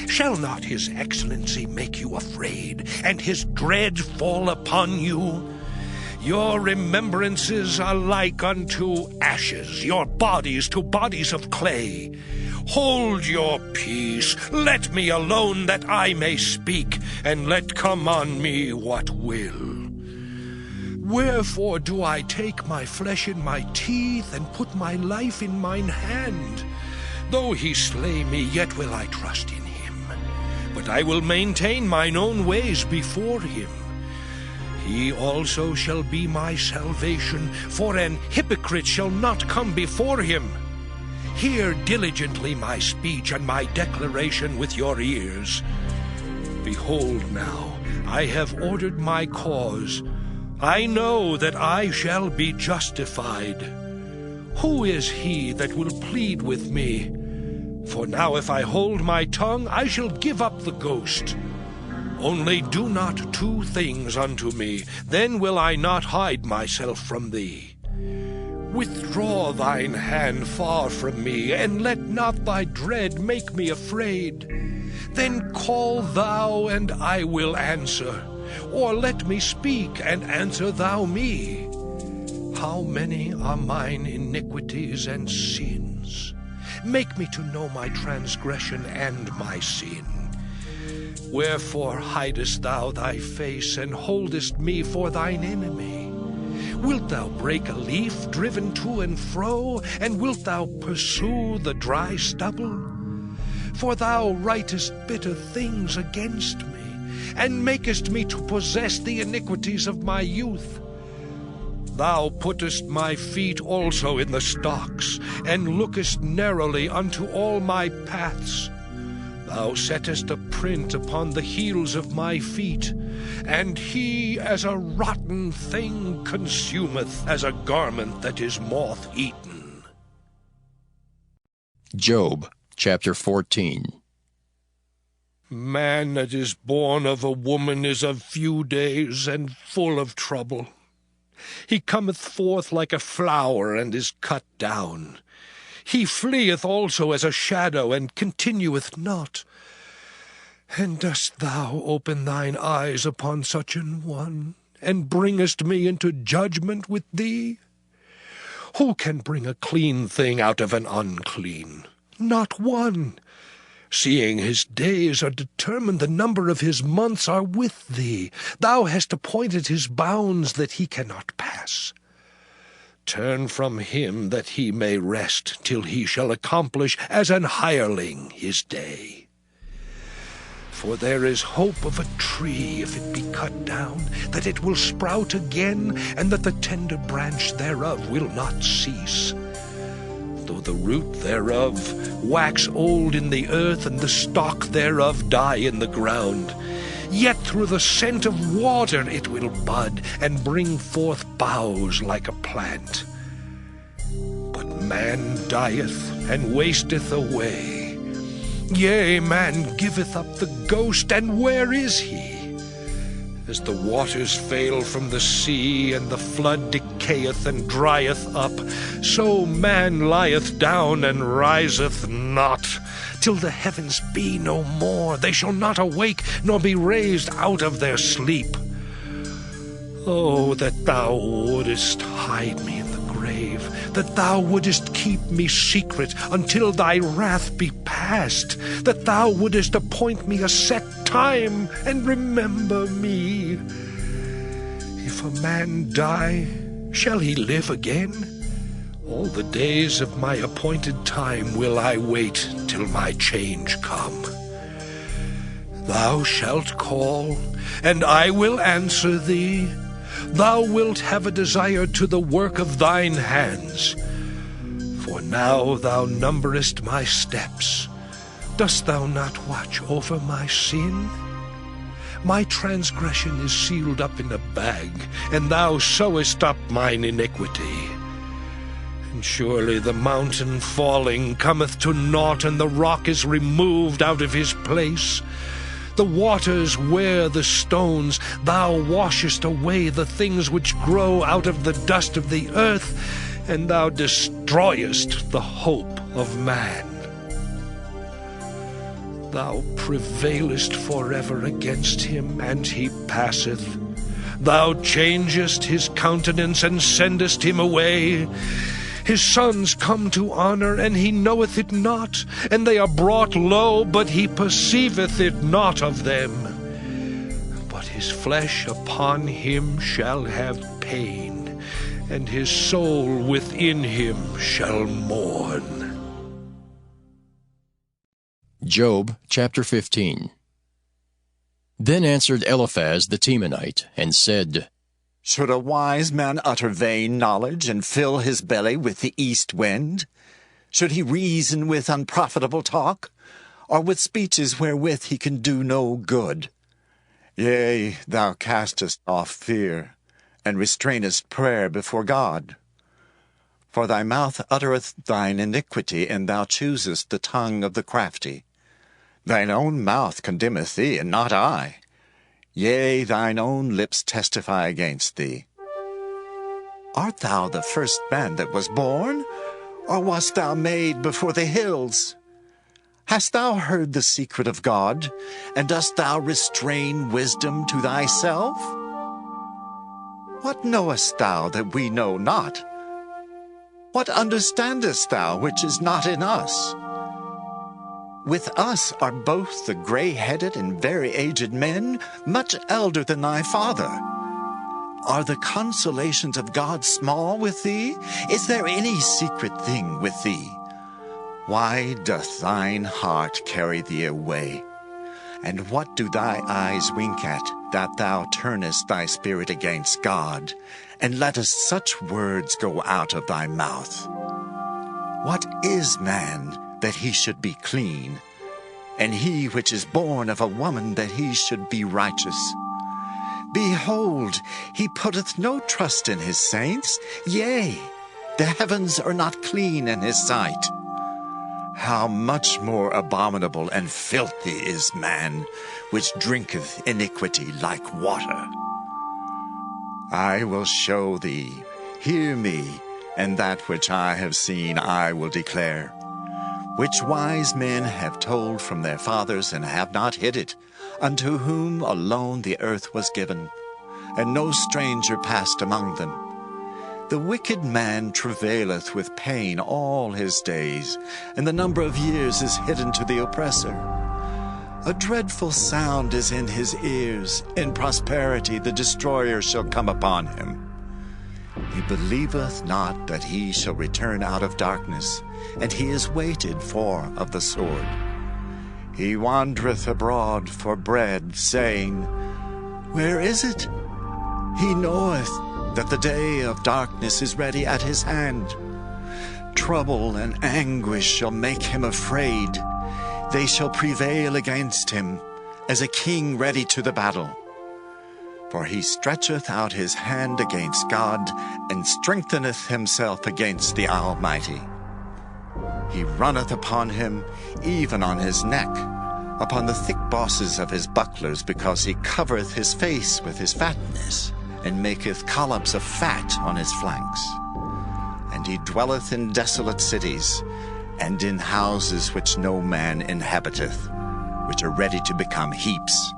Shall not his excellency make you afraid, and his dread fall upon you? Your remembrances are like unto ashes, your bodies to bodies of clay. Hold your peace, let me alone that I may speak, and let come on me what will. Wherefore do I take my flesh in my teeth, and put my life in mine hand? Though he slay me, yet will I trust in him. But I will maintain mine own ways before him. He also shall be my salvation, for an hypocrite shall not come before him. Hear diligently my speech and my declaration with your ears. Behold now, I have ordered my cause. I know that I shall be justified. Who is he that will plead with me? For now if I hold my tongue, I shall give up the ghost. Only do not two things unto me, then will I not hide myself from thee. Withdraw thine hand far from me, and let not thy dread make me afraid. Then call thou, and I will answer. Or let me speak, and answer thou me. How many are mine iniquities and sins? Make me to know my transgression and my sin. Wherefore hidest thou thy face, and holdest me for thine enemy? Wilt thou break a leaf driven to and fro, and wilt thou pursue the dry stubble? For thou writest bitter things against me, and makest me to possess the iniquities of my youth. Thou puttest my feet also in the stocks, and lookest narrowly unto all my paths. Thou settest a print upon the heels of my feet, and he as a rotten thing consumeth, as a garment that is moth-eaten. Job chapter 14. Man that is born of a woman is of few days, and full of trouble. He cometh forth like a flower, and is cut down. He fleeth also as a shadow, and continueth not. And dost thou open thine eyes upon such an one, and bringest me into judgment with thee? Who can bring a clean thing out of an unclean? Not one. Seeing his days are determined, the number of his months are with thee. Thou hast appointed his bounds that he cannot pass. Turn from him that he may rest, till he shall accomplish as an hireling his day. For there is hope of a tree, if it be cut down, that it will sprout again, and that the tender branch thereof will not cease. Though the root thereof wax old in the earth, and the stalk thereof die in the ground, yet through the scent of water it will bud, and bring forth boughs like a plant. But man dieth, and wasteth away. Yea, man giveth up the ghost, and where is he? As the waters fail from the sea, and the flood decayeth and drieth up, so man lieth down and riseth not. Till the heavens be no more, they shall not awake, nor be raised out of their sleep. Oh, that thou wouldest hide me in the grave, that thou wouldest keep me secret until thy wrath be past, that thou wouldest appoint me a set time, and remember me. If a man die, shall he live again? All the days of my appointed time will I wait till my change come. Thou shalt call, and I will answer thee. Thou wilt have a desire to the work of thine hands. For now thou numberest my steps. Dost thou not watch over my sin? My transgression is sealed up in a bag, and thou sewest up mine iniquity. And surely the mountain falling cometh to naught, and the rock is removed out of his place. The waters wear the stones. Thou washest away the things which grow out of the dust of the earth, and thou destroyest the hope of man. Thou prevailest forever against him, and he passeth. Thou changest his countenance, and sendest him away. His sons come to honor, and he knoweth it not, and they are brought low, but he perceiveth it not of them. But his flesh upon him shall have pain, and his soul within him shall mourn. Job chapter 15. Then answered Eliphaz the Temanite, and said, Should a wise man utter vain knowledge, and fill his belly with the east wind? Should he reason with unprofitable talk, or with speeches wherewith he can do no good? Yea, thou castest off fear, and restrainest prayer before God. For thy mouth uttereth thine iniquity, and thou choosest the tongue of the crafty. Thine own mouth condemneth thee, and not I. Yea, thine own lips testify against thee. Art thou the first man that was born, or wast thou made before the hills? Hast thou heard the secret of God, and dost thou restrain wisdom to thyself? What knowest thou that we know not? What understandest thou which is not in us? With us are both the gray-headed and very aged men, much elder than thy father. Are the consolations of God small with thee? Is there any secret thing with thee? Why doth thine heart carry thee away? And what do thy eyes wink at, that thou turnest thy spirit against God, and lettest such words go out of thy mouth? What is man, that he should be clean, and he which is born of a woman, that he should be righteous? Behold, he putteth no trust in his saints, yea, the heavens are not clean in his sight. How much more abominable and filthy is man, which drinketh iniquity like water. I will show thee, hear me, and that which I have seen I will declare, which wise men have told from their fathers, and have not hid it, unto whom alone the earth was given, and no stranger passed among them. The wicked man travaileth with pain all his days, and the number of years is hidden to the oppressor. A dreadful sound is in his ears. In prosperity the destroyer shall come upon him. He believeth not that he shall return out of darkness, and he is waited for of the sword. He wandereth abroad for bread, saying, Where is it? He knoweth that the day of darkness is ready at his hand. Trouble and anguish shall make him afraid. They shall prevail against him, as a king ready to the battle. For he stretcheth out his hand against God, and strengtheneth himself against the Almighty. He runneth upon him, even on his neck, upon the thick bosses of his bucklers, because he covereth his face with his fatness, and maketh collops of fat on his flanks. And he dwelleth in desolate cities, and in houses which no man inhabiteth, which are ready to become heaps.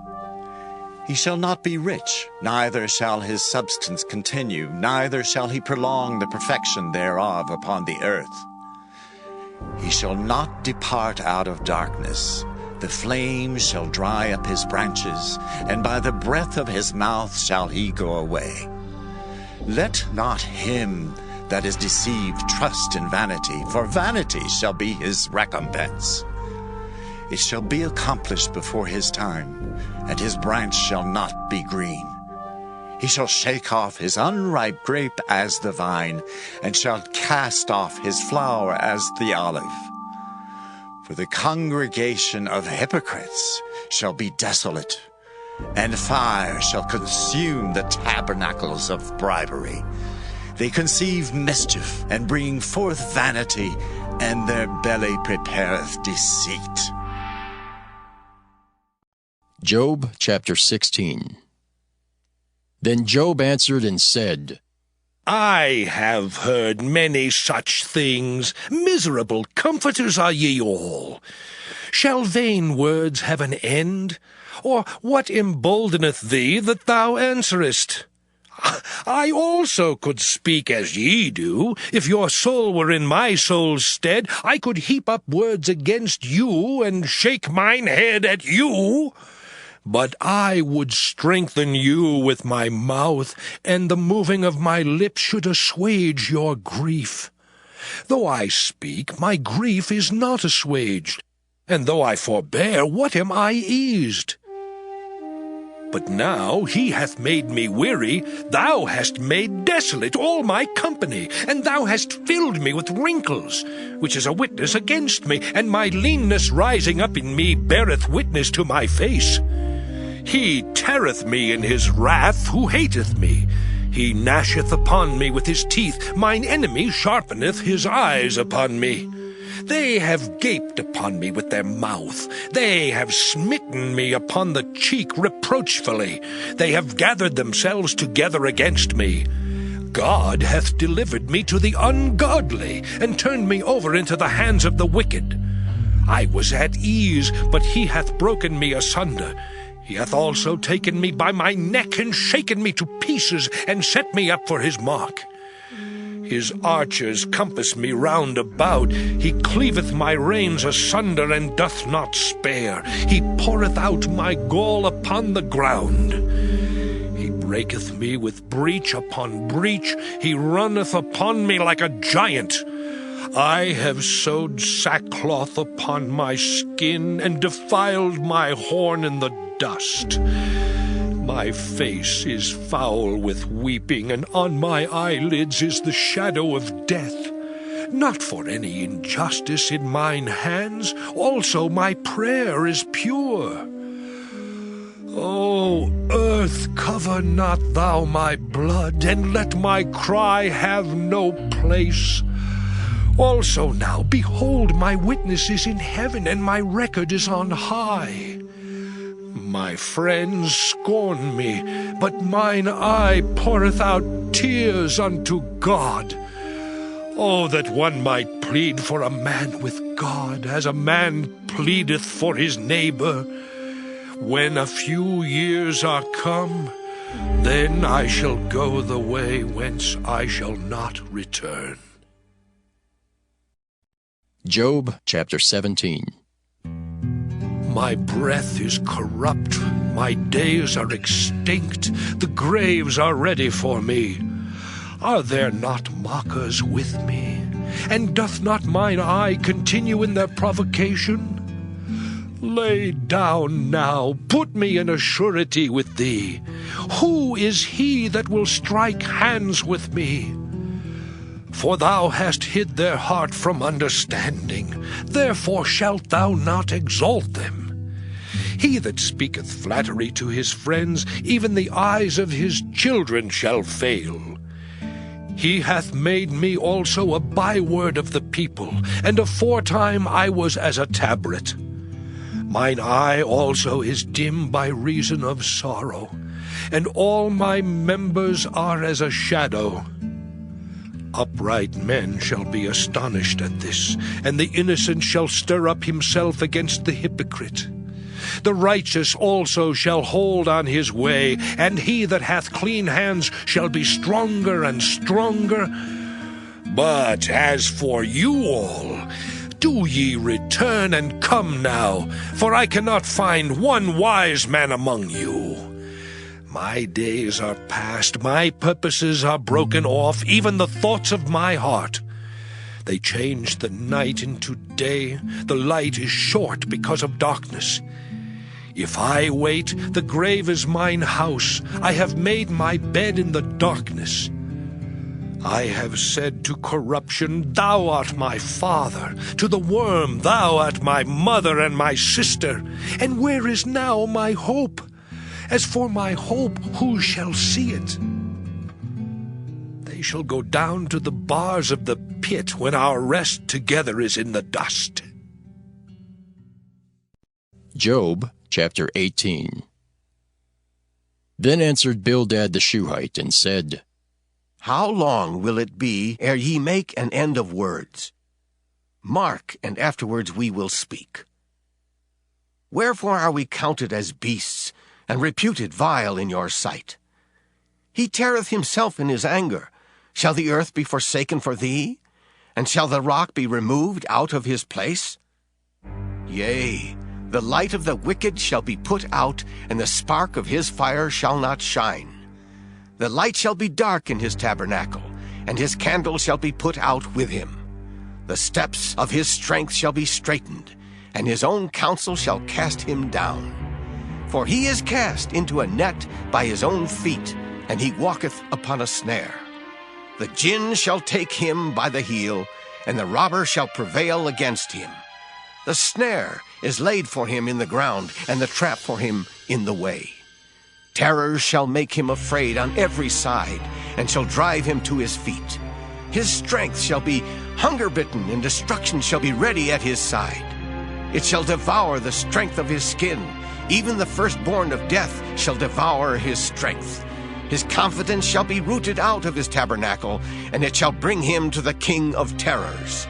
He shall not be rich, neither shall his substance continue, neither shall he prolong the perfection thereof upon the earth. He shall not depart out of darkness. The flame shall dry up his branches, and by the breath of his mouth shall he go away. Let not him that is deceived trust in vanity, for vanity shall be his recompense. It shall be accomplished before his time, and his branch shall not be green. He shall shake off his unripe grape as the vine, and shall cast off his flower as the olive. For the congregation of hypocrites shall be desolate, and fire shall consume the tabernacles of bribery. They conceive mischief, and bring forth vanity, and their belly prepareth deceit. Job chapter 16. Then Job answered and said, I have heard many such things. Miserable comforters are ye all. Shall vain words have an end? Or what emboldeneth thee that thou answerest? I also could speak as ye do. If your soul were in my soul's stead, I could heap up words against you, and shake mine head at you. But I would strengthen you with my mouth, and the moving of my lips should assuage your grief. Though I speak, my grief is not assuaged, and though I forbear, what am I eased? But now he hath made me weary, thou hast made desolate all my company, and thou hast filled me with wrinkles, which is a witness against me, and my leanness rising up in me beareth witness to my face. He teareth me in his wrath who hateth me. He gnasheth upon me with his teeth. Mine enemy sharpeneth his eyes upon me. They have gaped upon me with their mouth. They have smitten me upon the cheek reproachfully. They have gathered themselves together against me. God hath delivered me to the ungodly, and turned me over into the hands of the wicked. I was at ease, but he hath broken me asunder. He hath also taken me by my neck, and shaken me to pieces, and set me up for his mark. His archers compass me round about. He cleaveth my reins asunder, and doth not spare. He poureth out my gall upon the ground. He breaketh me with breach upon breach. He runneth upon me like a giant. I have sewed sackcloth upon my skin, and defiled my horn in the dust. My face is foul with weeping, and on my eyelids is the shadow of death. Not for any injustice in mine hands, also my prayer is pure. O earth, cover not thou my blood, and let my cry have no place. Also now, behold, my witness is in heaven, and my record is on high. My friends scorn me, but mine eye poureth out tears unto God. Oh, that one might plead for a man with God, as a man pleadeth for his neighbor. When a few years are come, then I shall go the way whence I shall not return. Job chapter 17. My breath is corrupt, my days are extinct, the graves are ready for me. Are there not mockers with me? And doth not mine eye continue in their provocation? Lay down now, put me in a surety with thee. Who is he that will strike hands with me? For thou hast hid their heart from understanding, therefore shalt thou not exalt them. He that speaketh flattery to his friends, even the eyes of his children shall fail. He hath made me also a byword of the people, and aforetime I was as a tabret. Mine eye also is dim by reason of sorrow, and all my members are as a shadow. Upright men shall be astonished at this, and the innocent shall stir up himself against the hypocrite. The righteous also shall hold on his way, and he that hath clean hands shall be stronger and stronger. But as for you all, do ye return and come now, for I cannot find one wise man among you. My days are past, my purposes are broken off, even the thoughts of my heart. They change the night into day, the light is short because of darkness. If I wait, the grave is mine house, I have made my bed in the darkness. I have said to corruption, thou art my father, to the worm, thou art my mother and my sister. And where is now my hope? As for my hope, who shall see it? They shall go down to the bars of the pit when our rest together is in the dust. Job chapter 18. Then answered Bildad the Shuhite, and said, How long will it be ere ye make an end of words? Mark, and afterwards we will speak. Wherefore are we counted as beasts, and reputed vile in your sight? He teareth himself in his anger. Shall the earth be forsaken for thee? And shall the rock be removed out of his place? Yea, The light of the wicked shall be put out, and the spark of his fire shall not shine. The light shall be dark in his tabernacle, and his candle shall be put out with him. The steps of his strength shall be straightened, and his own counsel shall cast him down. For he is cast into a net by his own feet, and he walketh upon a snare. The gin shall take him by the heel, and the robber shall prevail against him. The snare is laid for him in the ground, and the trap for him in the way. Terrors shall make him afraid on every side, and shall drive him to his feet. His strength shall be hunger-bitten, and destruction shall be ready at his side. It shall devour the strength of his skin. Even the firstborn of death shall devour his strength. His confidence shall be rooted out of his tabernacle, and it shall bring him to the king of terrors.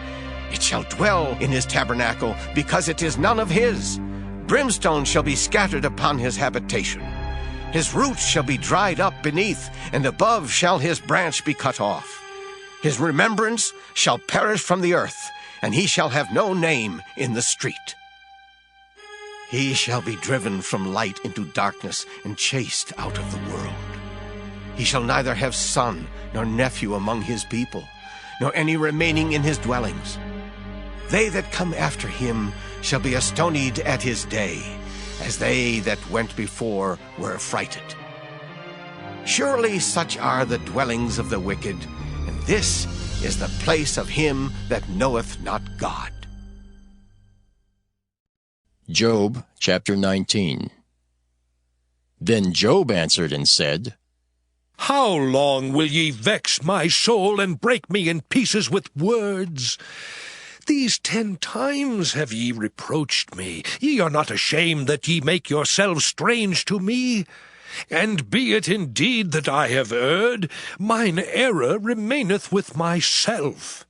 It shall dwell in his tabernacle, because it is none of his. Brimstone shall be scattered upon his habitation. His roots shall be dried up beneath, and above shall his branch be cut off. His remembrance shall perish from the earth, and he shall have no name in the street. He shall be driven from light into darkness, and chased out of the world. He shall neither have son nor nephew among his people, nor any remaining in his dwellings. They that come after him shall be astonied at his day, as they that went before were affrighted. Surely such are the dwellings of the wicked, and this is the place of him that knoweth not God. Job chapter 19. Then Job answered and said, How long will ye vex my soul, and break me in pieces with words? These 10 times have ye reproached me. Ye are not ashamed that ye make yourselves strange to me. And be it indeed that I have erred, mine error remaineth with myself.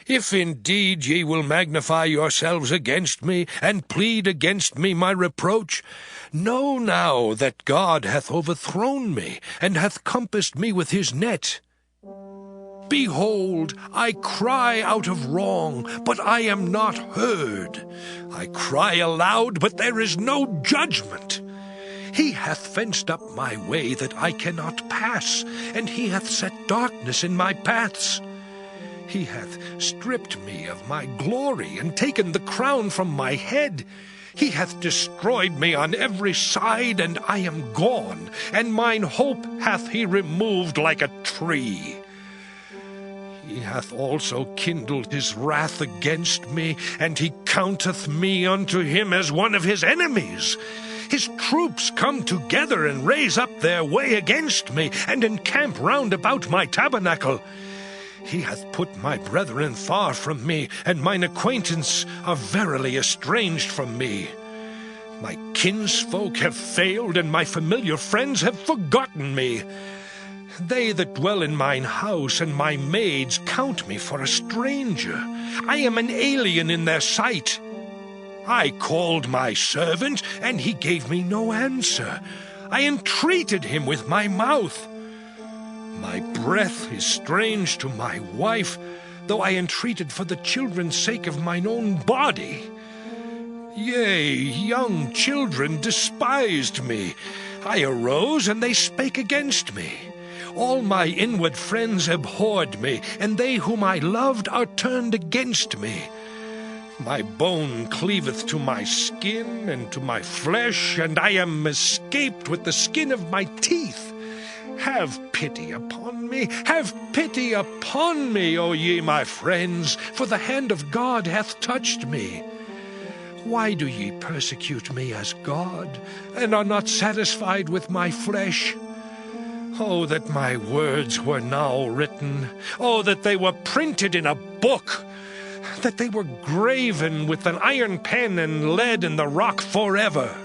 If indeed ye will magnify yourselves against me, and plead against me my reproach, know now that God hath overthrown me, and hath compassed me with his net. Behold, I cry out of wrong, but I am not heard. I cry aloud, but there is no judgment. He hath fenced up my way that I cannot pass, and he hath set darkness in my paths. He hath stripped me of my glory, and taken the crown from my head. He hath destroyed me on every side, and I am gone, and mine hope hath he removed like a tree. He hath also kindled his wrath against me, and he counteth me unto him as one of his enemies. His troops come together and raise up their way against me, and encamp round about my tabernacle. He hath put my brethren far from me, and mine acquaintance are verily estranged from me. My kinsfolk have failed, and my familiar friends have forgotten me. They that dwell in mine house and my maids count me for a stranger. I am an alien in their sight. I called my servant, and he gave me no answer. I entreated him with my mouth. My breath is strange to my wife, though I entreated for the children's sake of mine own body. Yea, young children despised me. I arose, and they spake against me. All my inward friends abhorred me, and they whom I loved are turned against me. My bone cleaveth to my skin and to my flesh, and I am escaped with the skin of my teeth. Have pity upon me, have pity upon me, O ye my friends, for the hand of God hath touched me. Why do ye persecute me as God, and are not satisfied with my flesh? Oh, that my words were now written. Oh, that they were printed in a book. That they were graven with an iron pen and lead in the rock forever.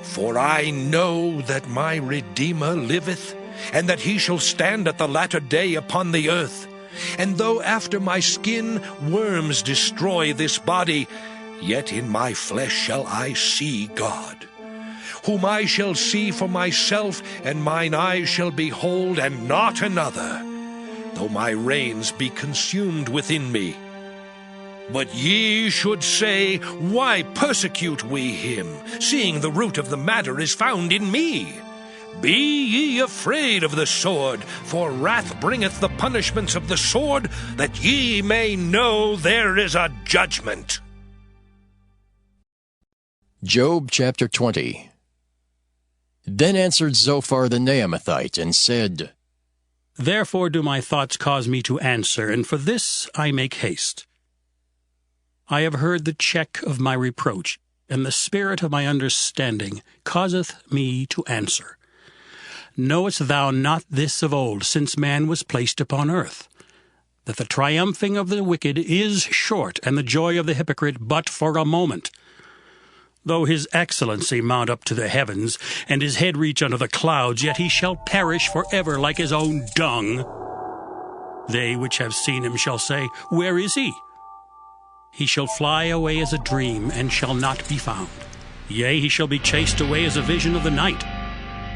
For I know that my Redeemer liveth, and that he shall stand at the latter day upon the earth. And though after my skin worms destroy this body, yet in my flesh shall I see God, whom I shall see for myself, and mine eyes shall behold, and not another, though my reins be consumed within me. But ye should say, Why persecute we him, seeing the root of the matter is found in me? Be ye afraid of the sword, for wrath bringeth the punishments of the sword, that ye may know there is a judgment. Job chapter 20. Then answered Zophar the Naamathite, and said, Therefore do my thoughts cause me to answer, and for this I make haste. I have heard the check of my reproach, and the spirit of my understanding causeth me to answer. Knowest thou not this of old, since man was placed upon earth, that the triumphing of the wicked is short, and the joy of the hypocrite but for a moment? Though his excellency mount up to the heavens, and his head reach unto the clouds, yet he shall perish forever like his own dung. They which have seen him shall say, Where is he? He shall fly away as a dream, and shall not be found. Yea, he shall be chased away as a vision of the night.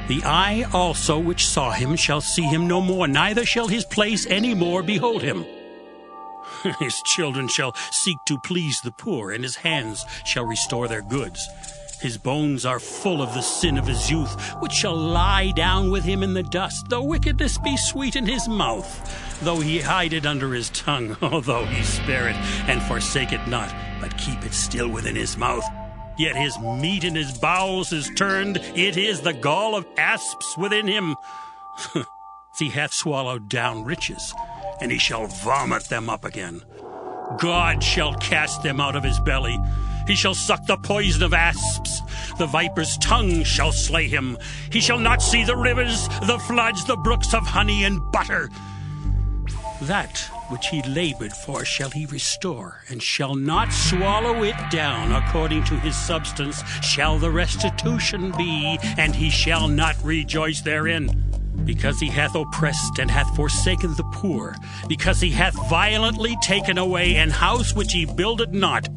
The eye also which saw him shall see him no more, neither shall his place any more behold him. His children shall seek to please the poor, and his hands shall restore their goods. His bones are full of the sin of his youth, which shall lie down with him in the dust. Though wickedness be sweet in his mouth, though he hide it under his tongue, although he spare it and forsake it not, but keep it still within his mouth. Yet his meat in his bowels is turned, it is the gall of asps within him. He hath swallowed down riches, and he shall vomit them up again. God shall cast them out of his belly. He shall suck the poison of asps. The viper's tongue shall slay him. He shall not see the rivers, the floods, the brooks of honey and butter. That which he labored for shall he restore, and shall not swallow it down. According to his substance shall the restitution be, and he shall not rejoice therein. Because he hath oppressed and hath forsaken the poor, because he hath violently taken away an house which he builded not.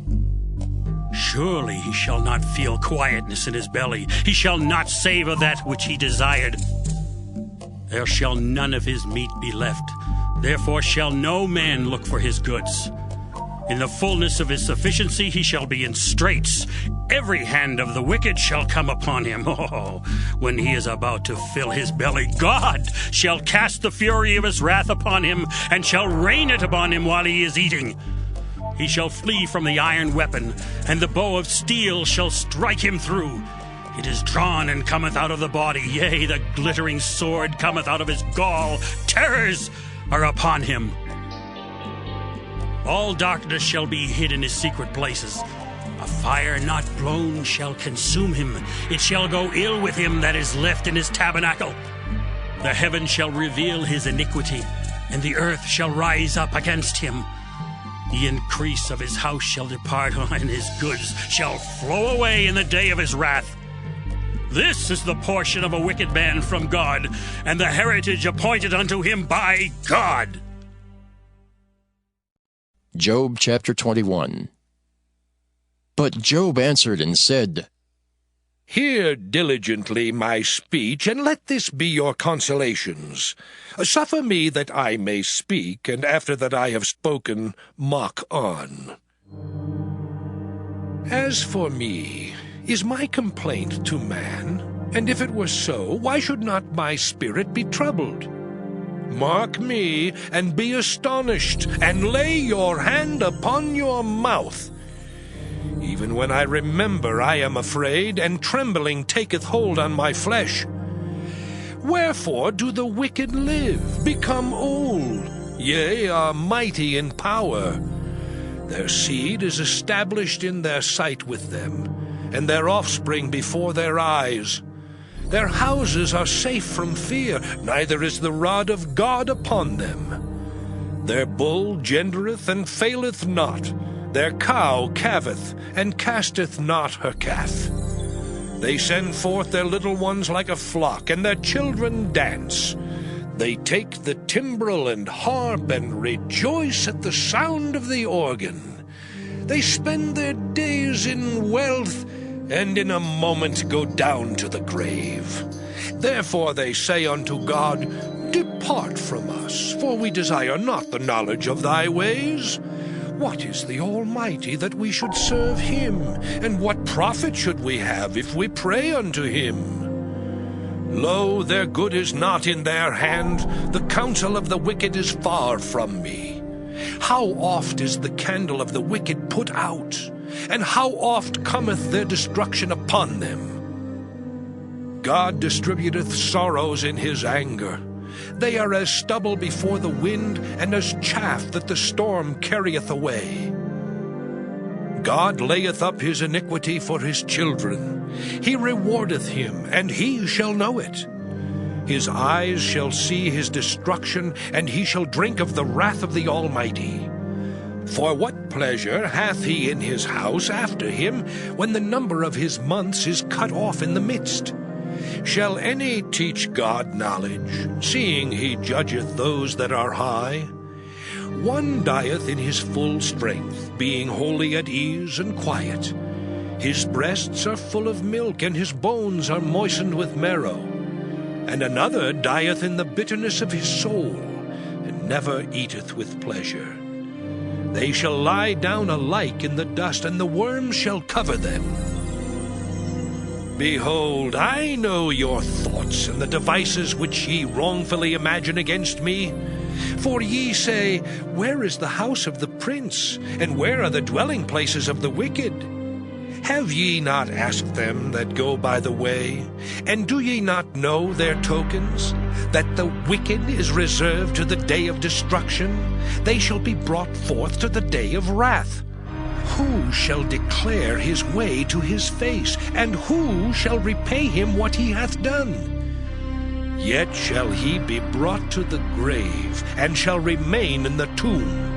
Surely he shall not feel quietness in his belly. He shall not savour that which he desired. There shall none of his meat be left. Therefore shall no man look for his goods. In the fullness of his sufficiency he shall be in straits. Every hand of the wicked shall come upon him. Oh, when he is about to fill his belly, God shall cast the fury of his wrath upon him, and shall rain it upon him while he is eating. He shall flee from the iron weapon, and the bow of steel shall strike him through. It is drawn and cometh out of the body, yea, the glittering sword cometh out of his gall. Terrors are upon him. All darkness shall be hid in his secret places. A fire not blown shall consume him. It shall go ill with him that is left in his tabernacle. The heaven shall reveal his iniquity, and the earth shall rise up against him. The increase of his house shall depart, and his goods shall flow away in the day of his wrath. This is the portion of a wicked man from God, and the heritage appointed unto him by God. Job chapter 21. But Job answered and said, Hear diligently my speech, and let this be your consolations. Suffer me that I may speak, and after that I have spoken, mock on. As for me, is my complaint to man? And if it were so, why should not my spirit be troubled? Mark me, and be astonished, and lay your hand upon your mouth. Even when I remember, I am afraid, and trembling taketh hold on my flesh. Wherefore do the wicked live, become old, yea, are mighty in power? Their seed is established in their sight with them, and their offspring before their eyes. Their houses are safe from fear, neither is the rod of God upon them. Their bull gendereth and faileth not. Their cow calveth, and casteth not her calf. They send forth their little ones like a flock, and their children dance. They take the timbrel and harp, and rejoice at the sound of the organ. They spend their days in wealth, and in a moment go down to the grave. Therefore they say unto God, Depart from us, for we desire not the knowledge of thy ways. What is the Almighty that we should serve him? And what profit should we have if we pray unto him? Lo, their good is not in their hand, the counsel of the wicked is far from me. How oft is the candle of the wicked put out, and how oft cometh their destruction upon them? God distributeth sorrows in his anger. They are as stubble before the wind, and as chaff that the storm carrieth away. God layeth up his iniquity for his children. He rewardeth him, and he shall know it. His eyes shall see his destruction, and he shall drink of the wrath of the Almighty. For what pleasure hath he in his house after him, when the number of his months is cut off in the midst? Shall any teach God knowledge, seeing he judgeth those that are high? One dieth in his full strength, being wholly at ease and quiet. His breasts are full of milk, and his bones are moistened with marrow. And another dieth in the bitterness of his soul, and never eateth with pleasure. They shall lie down alike in the dust, and the worms shall cover them. Behold, I know your thoughts, and the devices which ye wrongfully imagine against me. For ye say, Where is the house of the prince, and where are the dwelling places of the wicked? Have ye not asked them that go by the way? And do ye not know their tokens? That the wicked is reserved to the day of destruction? They shall be brought forth to the day of wrath. Who shall declare his way to his face? And who shall repay him what he hath done? Yet shall he be brought to the grave, and shall remain in the tomb.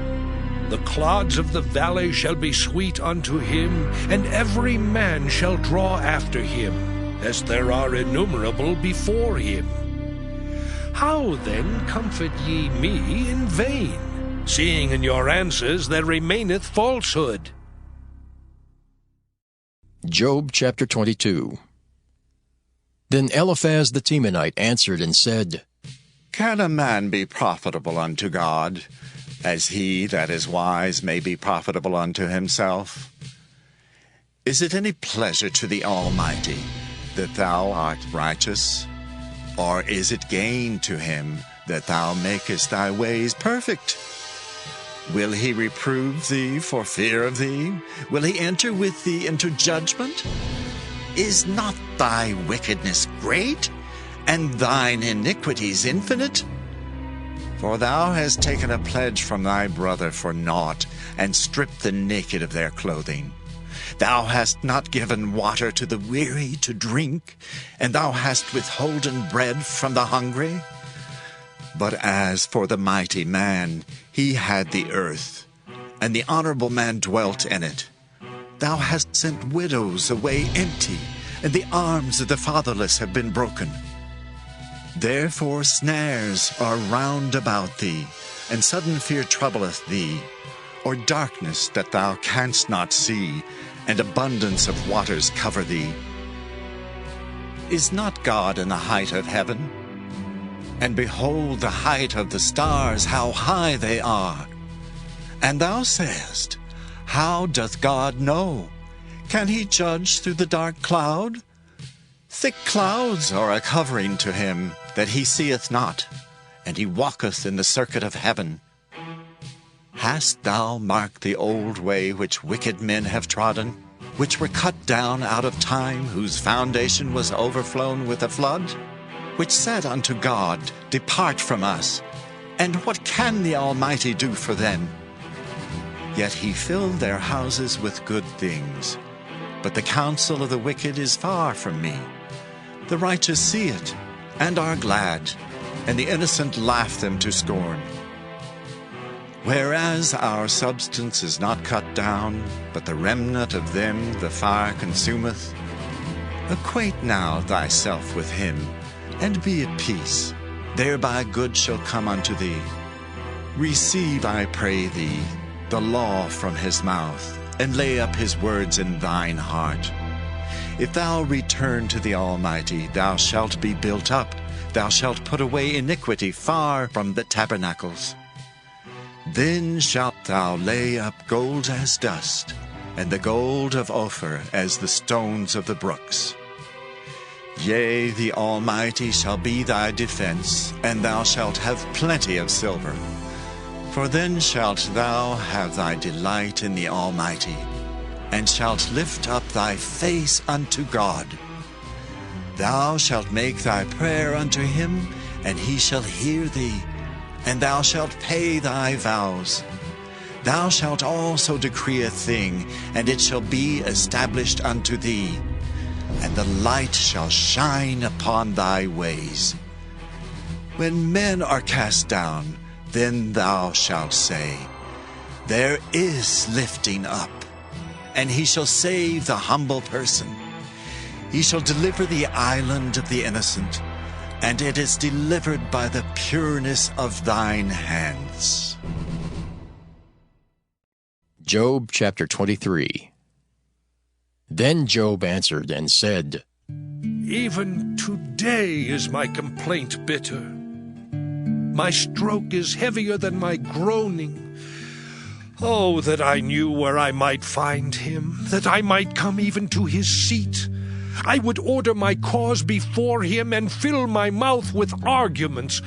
The clods of the valley shall be sweet unto him, and every man shall draw after him, as there are innumerable before him. How then comfort ye me in vain, seeing in your answers there remaineth falsehood? Job chapter 22. Then Eliphaz the Temanite answered and said, Can a man be profitable unto God, as he that is wise may be profitable unto himself? Is it any pleasure to the Almighty that thou art righteous? Or is it gain to him that thou makest thy ways perfect? Will he reprove thee for fear of thee? Will he enter with thee into judgment? Is not thy wickedness great, and thine iniquities infinite? For thou hast taken a pledge from thy brother for naught, and stripped the naked of their clothing. Thou hast not given water to the weary to drink, and thou hast withholden bread from the hungry. But as for the mighty man, he had the earth, and the honorable man dwelt in it. Thou hast sent widows away empty, and the arms of the fatherless have been broken. Therefore snares are round about thee, and sudden fear troubleth thee, or darkness that thou canst not see, and abundance of waters cover thee. Is not God in the height of heaven? And behold the height of the stars, how high they are. And thou sayest, How doth God know? Can he judge through the dark cloud? Thick clouds are a covering to him, that he seeth not, and he walketh in the circuit of heaven. Hast thou marked the old way which wicked men have trodden, which were cut down out of time, whose foundation was overflown with a flood? Which said unto God, Depart from us, and what can the Almighty do for them? Yet he filled their houses with good things. But the counsel of the wicked is far from me. The righteous see it, and are glad, and the innocent laugh them to scorn. Whereas our substance is not cut down, but the remnant of them the fire consumeth, acquaint now thyself with him, and be at peace. Thereby good shall come unto thee. Receive, I pray thee, the law from his mouth, and lay up his words in thine heart. If thou return to the Almighty, thou shalt be built up. Thou shalt put away iniquity far from the tabernacles. Then shalt thou lay up gold as dust, and the gold of Ophir as the stones of the brooks. Yea, the Almighty shall be thy defense, and thou shalt have plenty of silver. For then shalt thou have thy delight in the Almighty, and shalt lift up thy face unto God. Thou shalt make thy prayer unto him, and he shall hear thee, and thou shalt pay thy vows. Thou shalt also decree a thing, and it shall be established unto thee, and the light shall shine upon thy ways. When men are cast down, then thou shalt say, There is lifting up, and he shall save the humble person. He shall deliver the island of the innocent, and it is delivered by the pureness of thine hands. Job chapter 23. Then Job answered and said, Even today is my complaint bitter. My stroke is heavier than my groaning. Oh, that I knew where I might find him, that I might come even to his seat. I would order my cause before him and fill my mouth with arguments.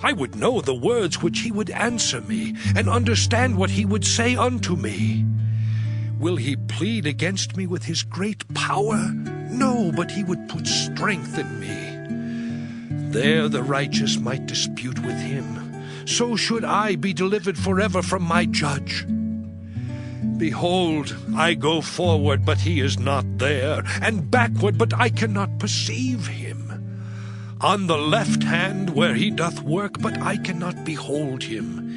I would know the words which he would answer me, and understand what he would say unto me. Will he plead against me with his great power? No, but he would put strength in me. There the righteous might dispute with him. So should I be delivered forever from my judge. Behold, I go forward, but he is not there, and backward, but I cannot perceive him. On the left hand where he doth work, but I cannot behold him.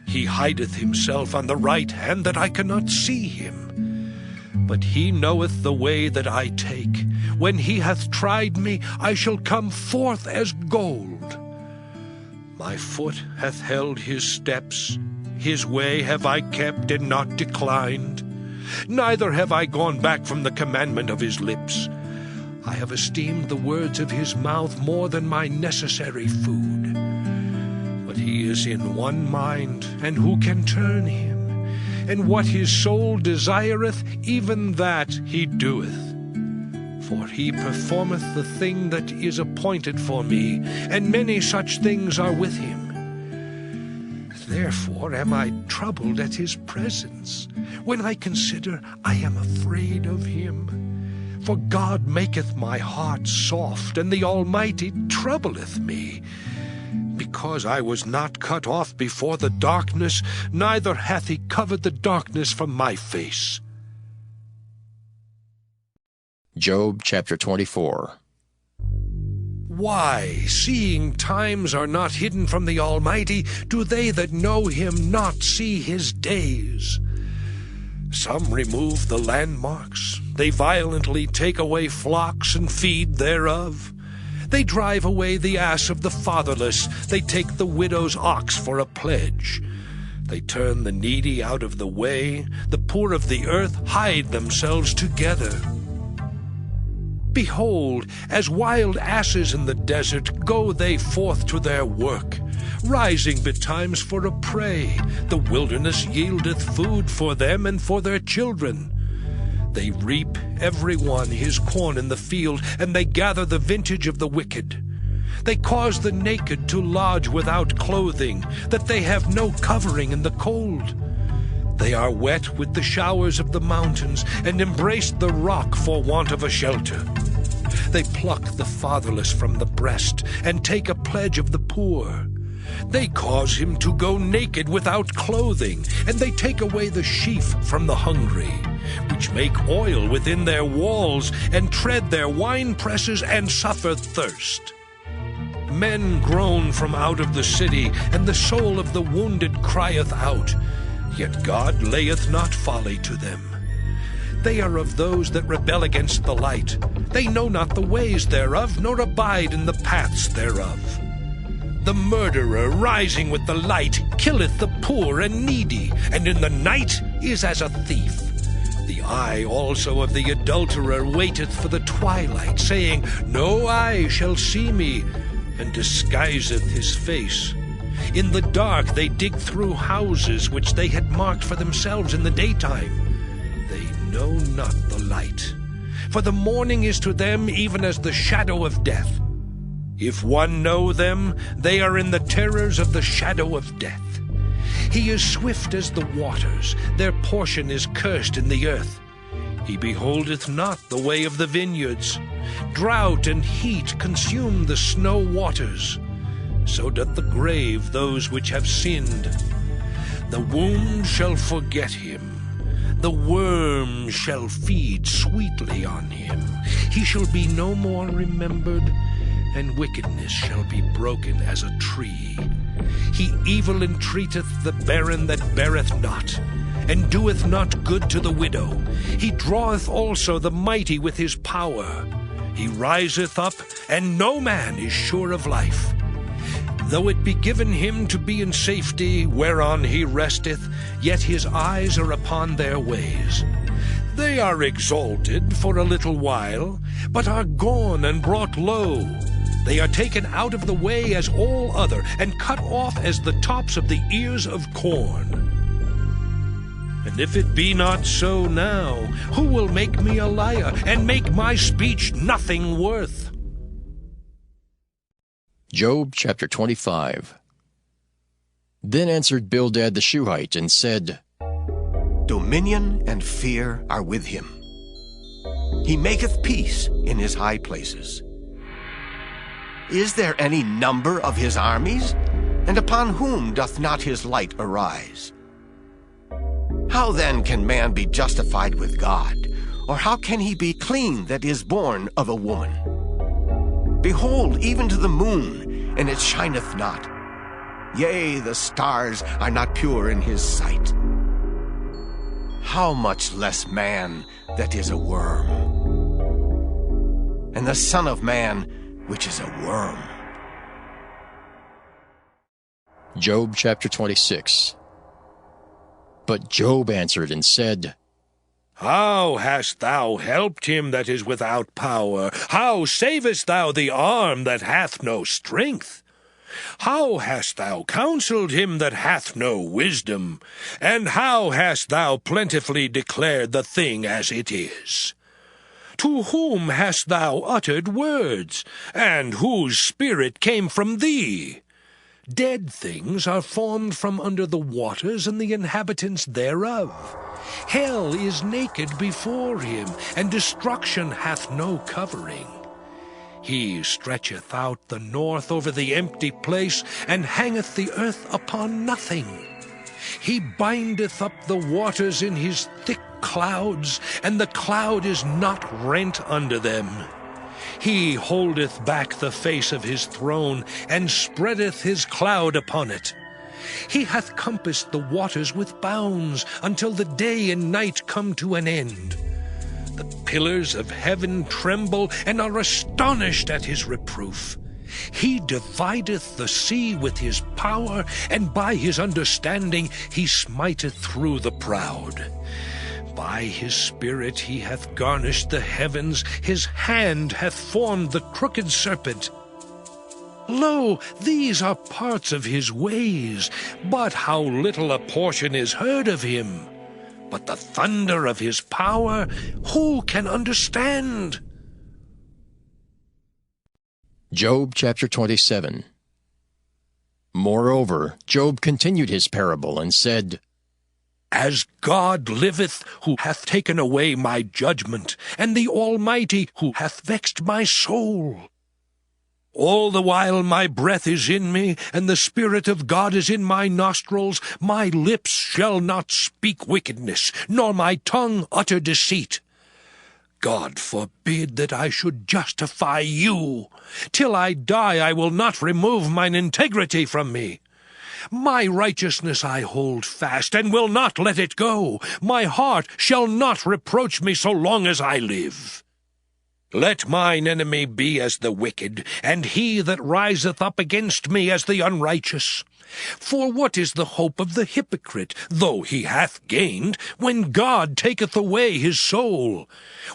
He hideth himself on the right hand, that I cannot see him. But he knoweth the way that I take. When he hath tried me, I shall come forth as gold. My foot hath held his steps. His way have I kept and not declined. Neither have I gone back from the commandment of his lips. I have esteemed the words of his mouth more than my necessary food. But he is in one mind, and who can turn him? And what his soul desireth, even that he doeth. For he performeth the thing that is appointed for me, and many such things are with him. Therefore am I troubled at his presence. When I consider, I am afraid of him. For God maketh my heart soft, and the Almighty troubleth me. Because I was not cut off before the darkness, neither hath he covered the darkness from my face. Job chapter 24. Why, seeing times are not hidden from the Almighty, do they that know him not see his days? Some remove the landmarks. They violently take away flocks and feed thereof. They drive away the ass of the fatherless. They take the widow's ox for a pledge. They turn the needy out of the way. The poor of the earth hide themselves together. Behold, as wild asses in the desert, go they forth to their work, rising betimes for a prey. The wilderness yieldeth food for them and for their children. They reap every one his corn in the field, and they gather the vintage of the wicked. They cause the naked to lodge without clothing, that they have no covering in the cold. They are wet with the showers of the mountains, and embrace the rock for want of a shelter. They pluck the fatherless from the breast, and take a pledge of the poor. They cause him to go naked without clothing, and they take away the sheaf from the hungry, which make oil within their walls, and tread their winepresses, and suffer thirst. Men groan from out of the city, and the soul of the wounded crieth out. Yet God layeth not folly to them. They are of those that rebel against the light. They know not the ways thereof, nor abide in the paths thereof. The murderer, rising with the light, killeth the poor and needy, and in the night is as a thief. The eye also of the adulterer waiteth for the twilight, saying, No eye shall see me, and disguiseth his face. In the dark they dig through houses which they had marked for themselves in the daytime. They know not the light, for the morning is to them even as the shadow of death. If one know them, they are in the terrors of the shadow of death. He is swift as the waters, their portion is cursed in the earth. He beholdeth not the way of the vineyards. Drought and heat consume the snow waters. So doth the grave those which have sinned. The womb shall forget him. The worm shall feed sweetly on him. He shall be no more remembered, and wickedness shall be broken as a tree. He evil entreateth the barren that beareth not, and doeth not good to the widow. He draweth also the mighty with his power. He riseth up, and no man is sure of life. Though it be given him to be in safety, whereon he resteth, yet his eyes are upon their ways. They are exalted for a little while, but are gone and brought low. They are taken out of the way as all other, and cut off as the tops of the ears of corn. And if it be not so now, who will make me a liar, and make my speech nothing worth? Job chapter 25. Then answered Bildad the Shuhite, and said, Dominion and fear are with him. He maketh peace in his high places. Is there any number of his armies? And upon whom doth not his light arise? How then can man be justified with God? Or how can he be clean that is born of a woman? Behold, even to the moon, and it shineth not. Yea, the stars are not pure in his sight. How much less man that is a worm? And the Son of Man, which is a worm. Job chapter 26. But Job answered and said, How hast thou helped him that is without power? How savest thou the arm that hath no strength? How hast thou counseled him that hath no wisdom? And how hast thou plentifully declared the thing as it is? To whom hast thou uttered words, and whose spirit came from thee? Dead things are formed from under the waters, and the inhabitants thereof. Hell is naked before him, and destruction hath no covering. He stretcheth out the north over the empty place, and hangeth the earth upon nothing. He bindeth up the waters in his thick clouds, and the cloud is not rent under them. He holdeth back the face of his throne, and spreadeth his cloud upon it. He hath compassed the waters with bounds, until the day and night come to an end. The pillars of heaven tremble, and are astonished at his reproof. He divideth the sea with his power, and by his understanding he smiteth through the proud. By his spirit he hath garnished the heavens, his hand hath formed the crooked serpent. Lo, these are parts of his ways, but how little a portion is heard of him. But the thunder of his power, who can understand? Job chapter 27. Moreover, Job continued his parable, and said, As God liveth, who hath taken away my judgment, and the Almighty, who hath vexed my soul. All the while my breath is in me, and the Spirit of God is in my nostrils, my lips shall not speak wickedness, nor my tongue utter deceit. God forbid that I should justify you. Till I die I will not remove mine integrity from me. My righteousness I hold fast, and will not let it go. My heart shall not reproach me so long as I live. Let mine enemy be as the wicked, and he that riseth up against me as the unrighteous. For what is the hope of the hypocrite, though he hath gained, when God taketh away his soul?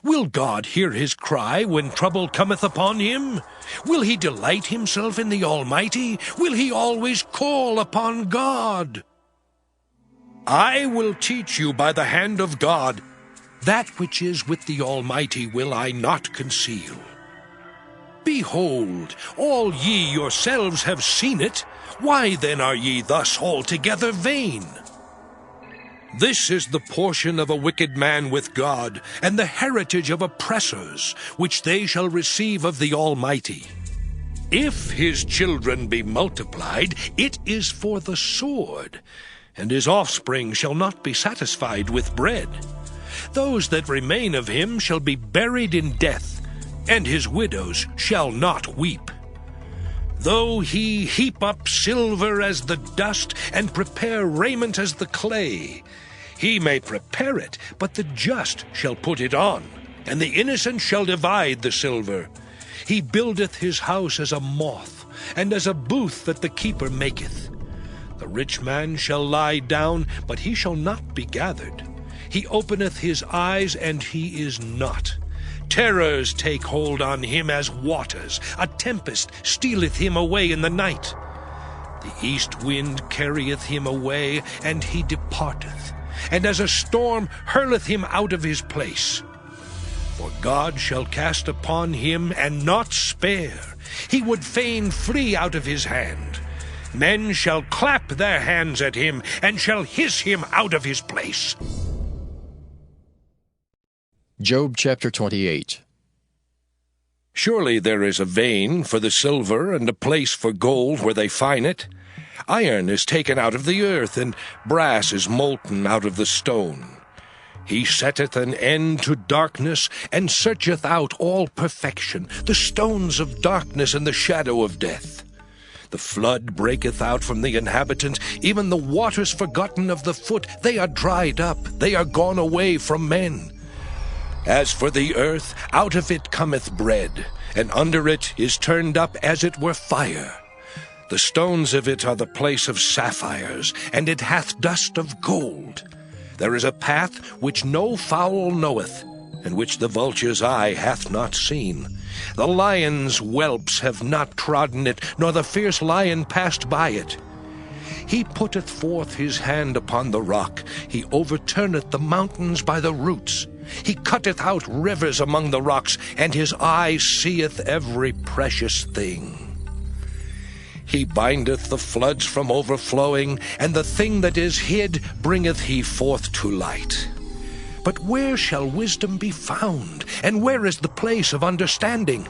Will God hear his cry when trouble cometh upon him? Will he delight himself in the Almighty? Will he always call upon God? I will teach you by the hand of God. That which is with the Almighty will I not conceal. Behold, all ye yourselves have seen it. Why then are ye thus altogether vain? This is the portion of a wicked man with God, and the heritage of oppressors, which they shall receive of the Almighty. If his children be multiplied, it is for the sword, and his offspring shall not be satisfied with bread. Those that remain of him shall be buried in death, and his widows shall not weep. Though he heap up silver as the dust, and prepare raiment as the clay, he may prepare it, but the just shall put it on, and the innocent shall divide the silver. He buildeth his house as a moth, and as a booth that the keeper maketh. The rich man shall lie down, but he shall not be gathered. He openeth his eyes, and he is not. Terrors take hold on him as waters. A tempest stealeth him away in the night. The east wind carrieth him away, and he departeth, and as a storm hurleth him out of his place. For God shall cast upon him, and not spare. He would fain flee out of his hand. Men shall clap their hands at him, and shall hiss him out of his place. Job chapter 28. Surely there is a vein for the silver, and a place for gold where they fine it. Iron is taken out of the earth, and brass is molten out of the stone. He setteth an end to darkness, and searcheth out all perfection, the stones of darkness and the shadow of death. The flood breaketh out from the inhabitant, even the waters forgotten of the foot. They are dried up, they are gone away from men. As for the earth, out of it cometh bread, and under it is turned up as it were fire. The stones of it are the place of sapphires, and it hath dust of gold. There is a path which no fowl knoweth, and which the vulture's eye hath not seen. The lion's whelps have not trodden it, nor the fierce lion passed by it. He putteth forth his hand upon the rock. He overturneth the mountains by the roots. He cutteth out rivers among the rocks, and his eye seeth every precious thing. He bindeth the floods from overflowing, and the thing that is hid bringeth he forth to light. But where shall wisdom be found, and where is the place of understanding?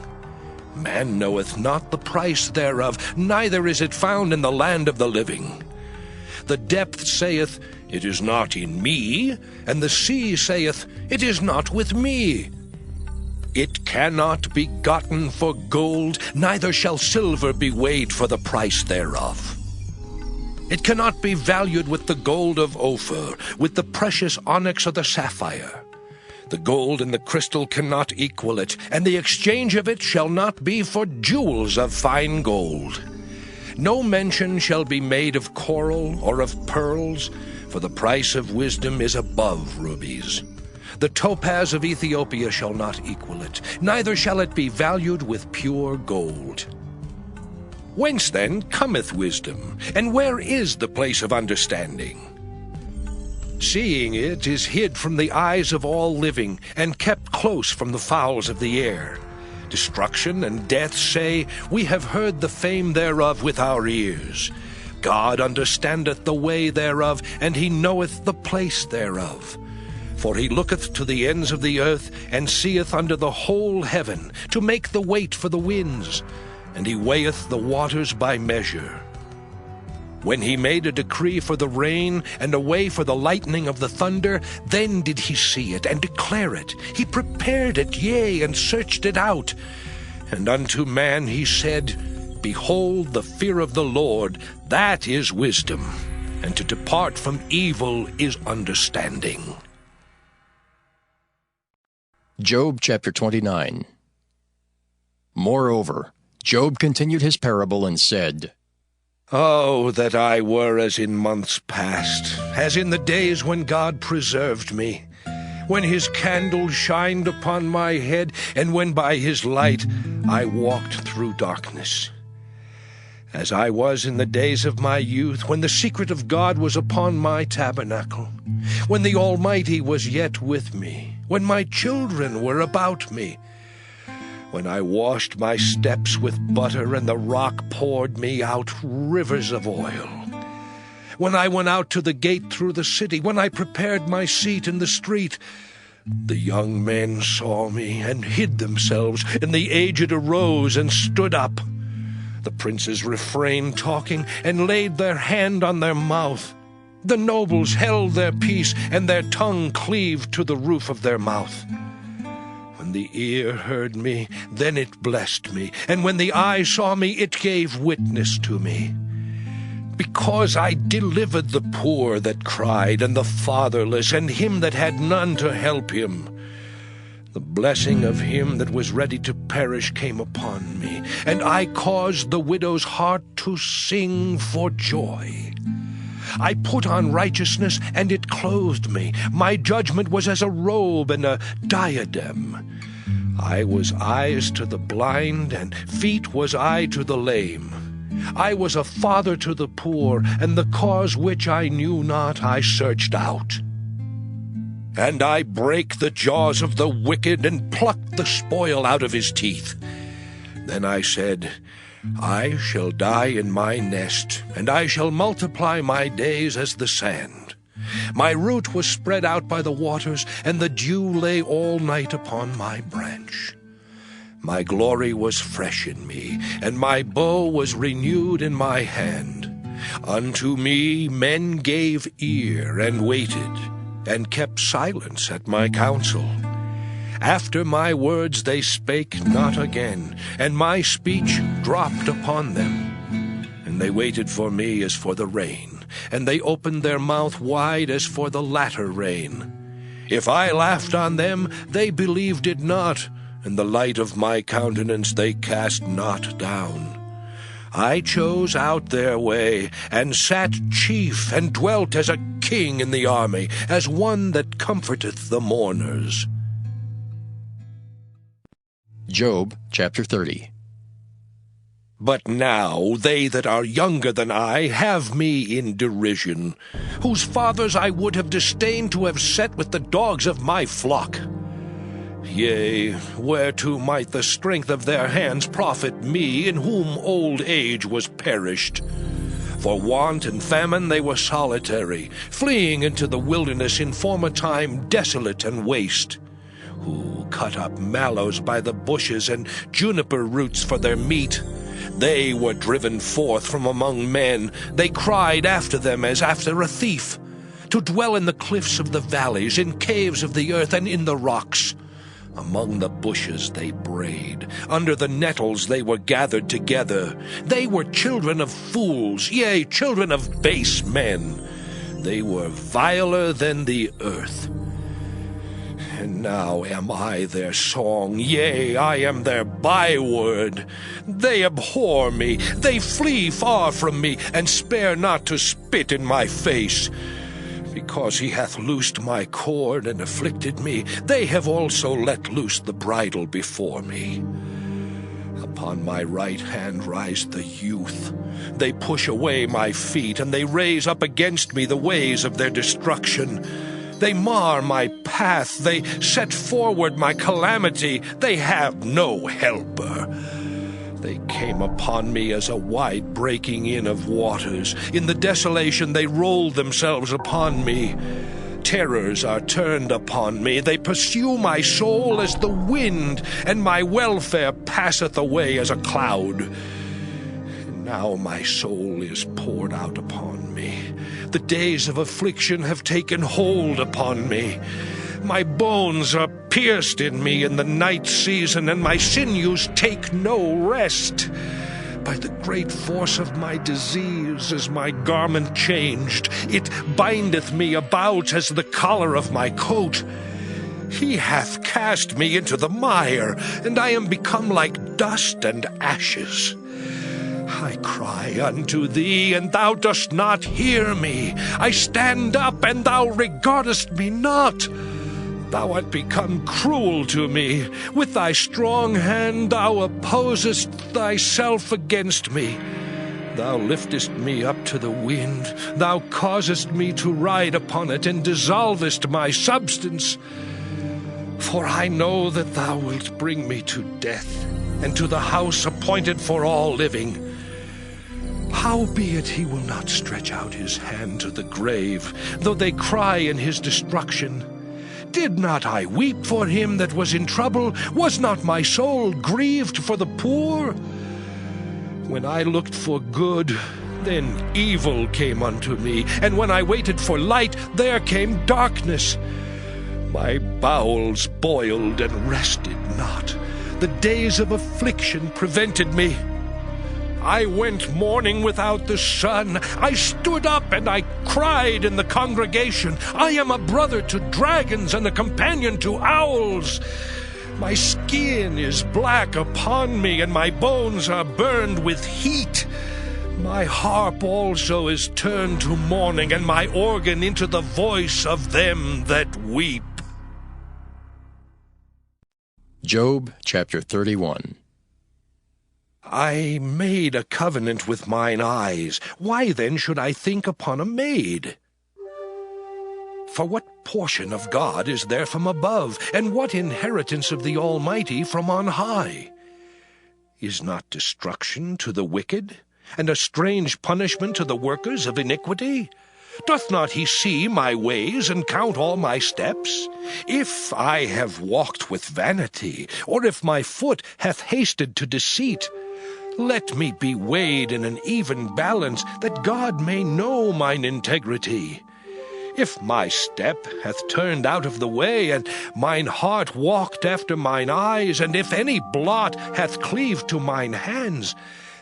Man knoweth not the price thereof, neither is it found in the land of the living. The depth saith, It is not in me, and the sea saith, It is not with me. It cannot be gotten for gold, neither shall silver be weighed for the price thereof. It cannot be valued with the gold of Ophir, with the precious onyx or the sapphire. The gold and the crystal cannot equal it, and the exchange of it shall not be for jewels of fine gold. No mention shall be made of coral or of pearls, for the price of wisdom is above rubies. The topaz of Ethiopia shall not equal it, neither shall it be valued with pure gold. Whence then cometh wisdom, and where is the place of understanding? Seeing it is hid from the eyes of all living, and kept close from the fowls of the air. Destruction and death say, We have heard the fame thereof with our ears. God understandeth the way thereof, and he knoweth the place thereof. For he looketh to the ends of the earth, and seeth under the whole heaven, to make the weight for the winds, and he weigheth the waters by measure. When he made a decree for the rain, and a way for the lightning of the thunder, then did he see it, and declare it. He prepared it, yea, and searched it out. And unto man he said, Behold, the fear of the Lord, that is wisdom, and to depart from evil is understanding. Job chapter 29. Moreover, Job continued his parable and said, Oh, that I were as in months past, as in the days when God preserved me, when his candle shined upon my head, and when by his light I walked through darkness. As I was in the days of my youth, when the secret of God was upon my tabernacle, when the Almighty was yet with me, when my children were about me, when I washed my steps with butter and the rock poured me out rivers of oil, when I went out to the gate through the city, when I prepared my seat in the street, the young men saw me and hid themselves, and the aged arose and stood up. The princes refrained talking and laid their hand on their mouth. The nobles held their peace, and their tongue cleaved to the roof of their mouth. When the ear heard me, then it blessed me, and when the eye saw me, it gave witness to me. Because I delivered the poor that cried, and the fatherless, and him that had none to help him. The blessing of him that was ready to perish came upon me, and I caused the widow's heart to sing for joy. I put on righteousness, and it clothed me. My judgment was as a robe and a diadem. I was eyes to the blind, and feet was I to the lame. I was a father to the poor, and the cause which I knew not I searched out. And I brake the jaws of the wicked, and plucked the spoil out of his teeth. Then I said, I shall die in my nest, and I shall multiply my days as the sand. My root was spread out by the waters, and the dew lay all night upon my branch. My glory was fresh in me, and my bow was renewed in my hand. Unto me men gave ear and waited, and kept silence at my counsel. After my words they spake not again, and my speech dropped upon them. And they waited for me as for the rain, and they opened their mouth wide as for the latter rain. If I laughed on them, they believed it not, and the light of my countenance they cast not down. I chose out their way, and sat chief, and dwelt as a king in the army, as one that comforteth the mourners. Job chapter 30. But now they that are younger than I have me in derision, whose fathers I would have disdained to have set with the dogs of my flock. Yea, whereto might the strength of their hands profit me, in whom old age was perished? For want and famine they were solitary, fleeing into the wilderness in former time desolate and waste, who cut up mallows by the bushes and juniper roots for their meat. They were driven forth from among men. They cried after them as after a thief, to dwell in the cliffs of the valleys, in caves of the earth, and in the rocks. Among the bushes they brayed, under the nettles they were gathered together. They were children of fools, yea, children of base men. They were viler than the earth. And now am I their song, yea, I am their byword. They abhor me, they flee far from me, and spare not to spit in my face. Because he hath loosed my cord and afflicted me, they have also let loose the bridle before me. Upon my right hand rise the youth. They push away my feet, and they raise up against me the ways of their destruction. They mar my path, they set forward my calamity. They have no helper. They came upon me as a wide breaking in of waters. In the desolation they rolled themselves upon me. Terrors are turned upon me. They pursue my soul as the wind, and my welfare passeth away as a cloud. And now my soul is poured out upon me. The days of affliction have taken hold upon me. My bones are pierced in me in the night season, and my sinews take no rest. By the great force of my disease is my garment changed. It bindeth me about as the collar of my coat. He hath cast me into the mire, and I am become like dust and ashes. I cry unto thee, and thou dost not hear me. I stand up, and thou regardest me not. Thou art become cruel to me. With thy strong hand thou opposest thyself against me. Thou liftest me up to the wind. Thou causest me to ride upon it, and dissolvest my substance. For I know that thou wilt bring me to death, and to the house appointed for all living. Howbeit he will not stretch out his hand to the grave, though they cry in his destruction. Did not I weep for him that was in trouble? Was not my soul grieved for the poor? When I looked for good, then evil came unto me, and when I waited for light, there came darkness. My bowels boiled and rested not. The days of affliction prevented me. I went mourning without the sun. I stood up and I cried in the congregation. I am a brother to dragons and a companion to owls. My skin is black upon me, and my bones are burned with heat. My harp also is turned to mourning, and my organ into the voice of them that weep. Job chapter 31. I made a covenant with mine eyes. Why then should I think upon a maid? For what portion of God is there from above, and what inheritance of the Almighty from on high? Is not destruction to the wicked, and a strange punishment to the workers of iniquity? Doth not he see my ways, and count all my steps? If I have walked with vanity, or if my foot hath hasted to deceit, let me be weighed in an even balance, that God may know mine integrity. If my step hath turned out of the way, and mine heart walked after mine eyes, and if any blot hath cleaved to mine hands,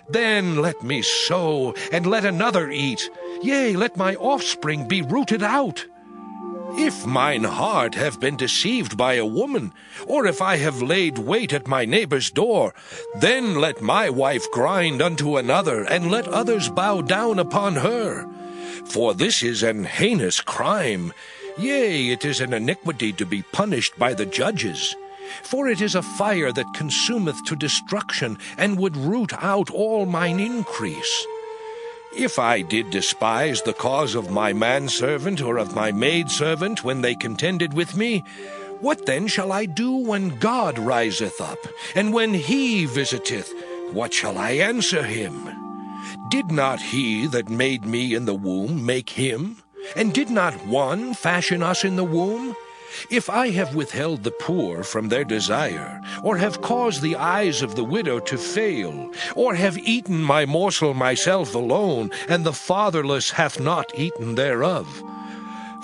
then let me sow, and let another eat. Yea, let my offspring be rooted out. If mine heart have been deceived by a woman, or if I have laid wait at my neighbor's door, then let my wife grind unto another, and let others bow down upon her. For this is an heinous crime. Yea, it is an iniquity to be punished by the judges. For it is a fire that consumeth to destruction, and would root out all mine increase. If I did despise the cause of my manservant or of my maidservant when they contended with me, what then shall I do when God riseth up, and when he visiteth? What shall I answer him? Did not he that made me in the womb make him? And did not one fashion us in the womb? If I have withheld the poor from their desire, or have caused the eyes of the widow to fail, or have eaten my morsel myself alone, and the fatherless hath not eaten thereof.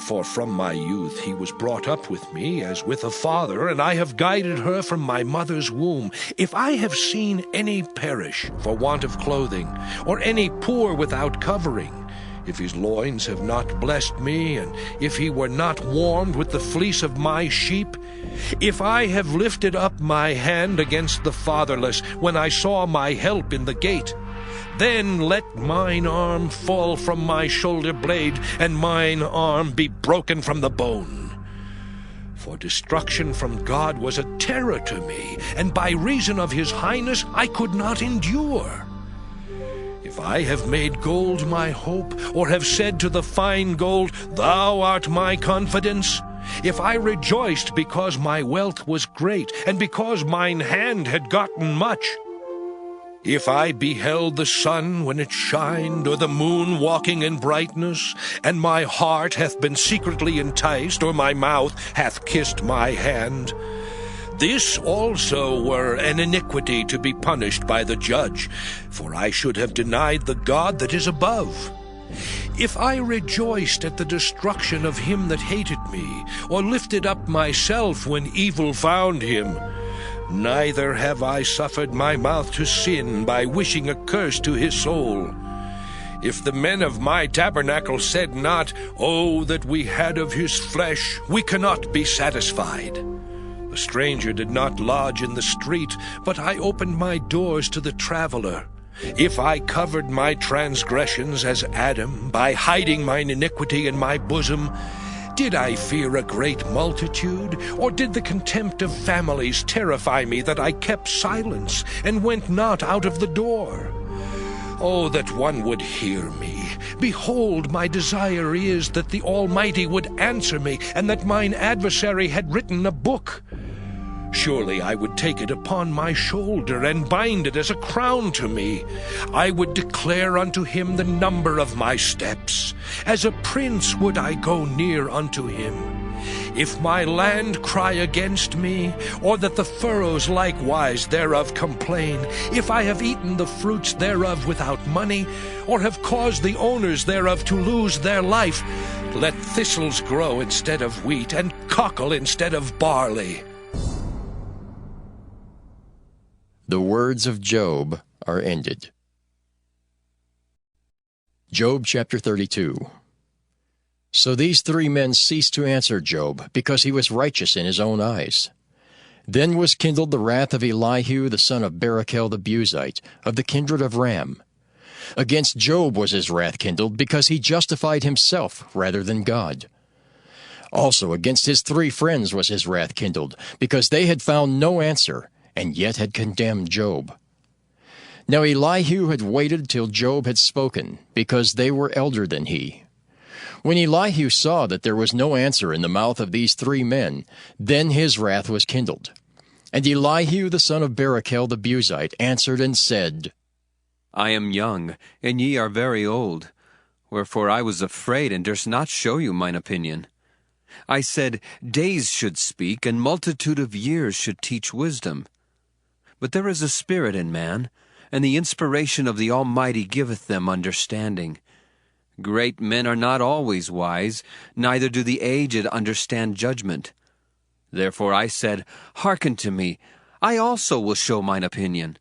For from my youth he was brought up with me as with a father, and I have guided her from my mother's womb. If I have seen any perish for want of clothing, or any poor without covering, if his loins have not blessed me, and if he were not warmed with the fleece of my sheep, if I have lifted up my hand against the fatherless, when I saw my help in the gate, then let mine arm fall from my shoulder blade, and mine arm be broken from the bone. For destruction from God was a terror to me, and by reason of his highness I could not endure. If I have made gold my hope, or have said to the fine gold, Thou art my confidence, if I rejoiced because my wealth was great, and because mine hand had gotten much, if I beheld the sun when it shined, or the moon walking in brightness, and my heart hath been secretly enticed, or my mouth hath kissed my hand, this also were an iniquity to be punished by the judge, for I should have denied the God that is above. If I rejoiced at the destruction of him that hated me, or lifted up myself when evil found him, neither have I suffered my mouth to sin by wishing a curse to his soul. If the men of my tabernacle said not, Oh, that we had of his flesh, we cannot be satisfied. The stranger did not lodge in the street, but I opened my doors to the traveler. If I covered my transgressions as Adam, by hiding mine iniquity in my bosom, did I fear a great multitude, or did the contempt of families terrify me that I kept silence and went not out of the door? Oh, that one would hear me. Behold, my desire is that the Almighty would answer me, and that mine adversary had written a book. Surely I would take it upon my shoulder, and bind it as a crown to me. I would declare unto him the number of my steps. As a prince would I go near unto him. If my land cry against me, or that the furrows likewise thereof complain, if I have eaten the fruits thereof without money, or have caused the owners thereof to lose their life, let thistles grow instead of wheat, and cockle instead of barley. The words of Job are ended. Job chapter 32. So these three men ceased to answer Job, because he was righteous in his own eyes. Then was kindled the wrath of Elihu the son of Barachel the Buzite, of the kindred of Ram. Against Job was his wrath kindled, because he justified himself rather than God. Also against his three friends was his wrath kindled, because they had found no answer, and yet had condemned Job. Now Elihu had waited till Job had spoken, because they were elder than he. When Elihu saw that there was no answer in the mouth of these three men, then his wrath was kindled. And Elihu the son of Barachel the Buzite answered and said, I am young, and ye are very old. Wherefore I was afraid, and durst not show you mine opinion. I said, days should speak, and multitude of years should teach wisdom. But there is a spirit in man, and the inspiration of the Almighty giveth them understanding. Great men are not always wise, neither do the aged understand judgment. Therefore I said, hearken to me, I also will show mine opinion.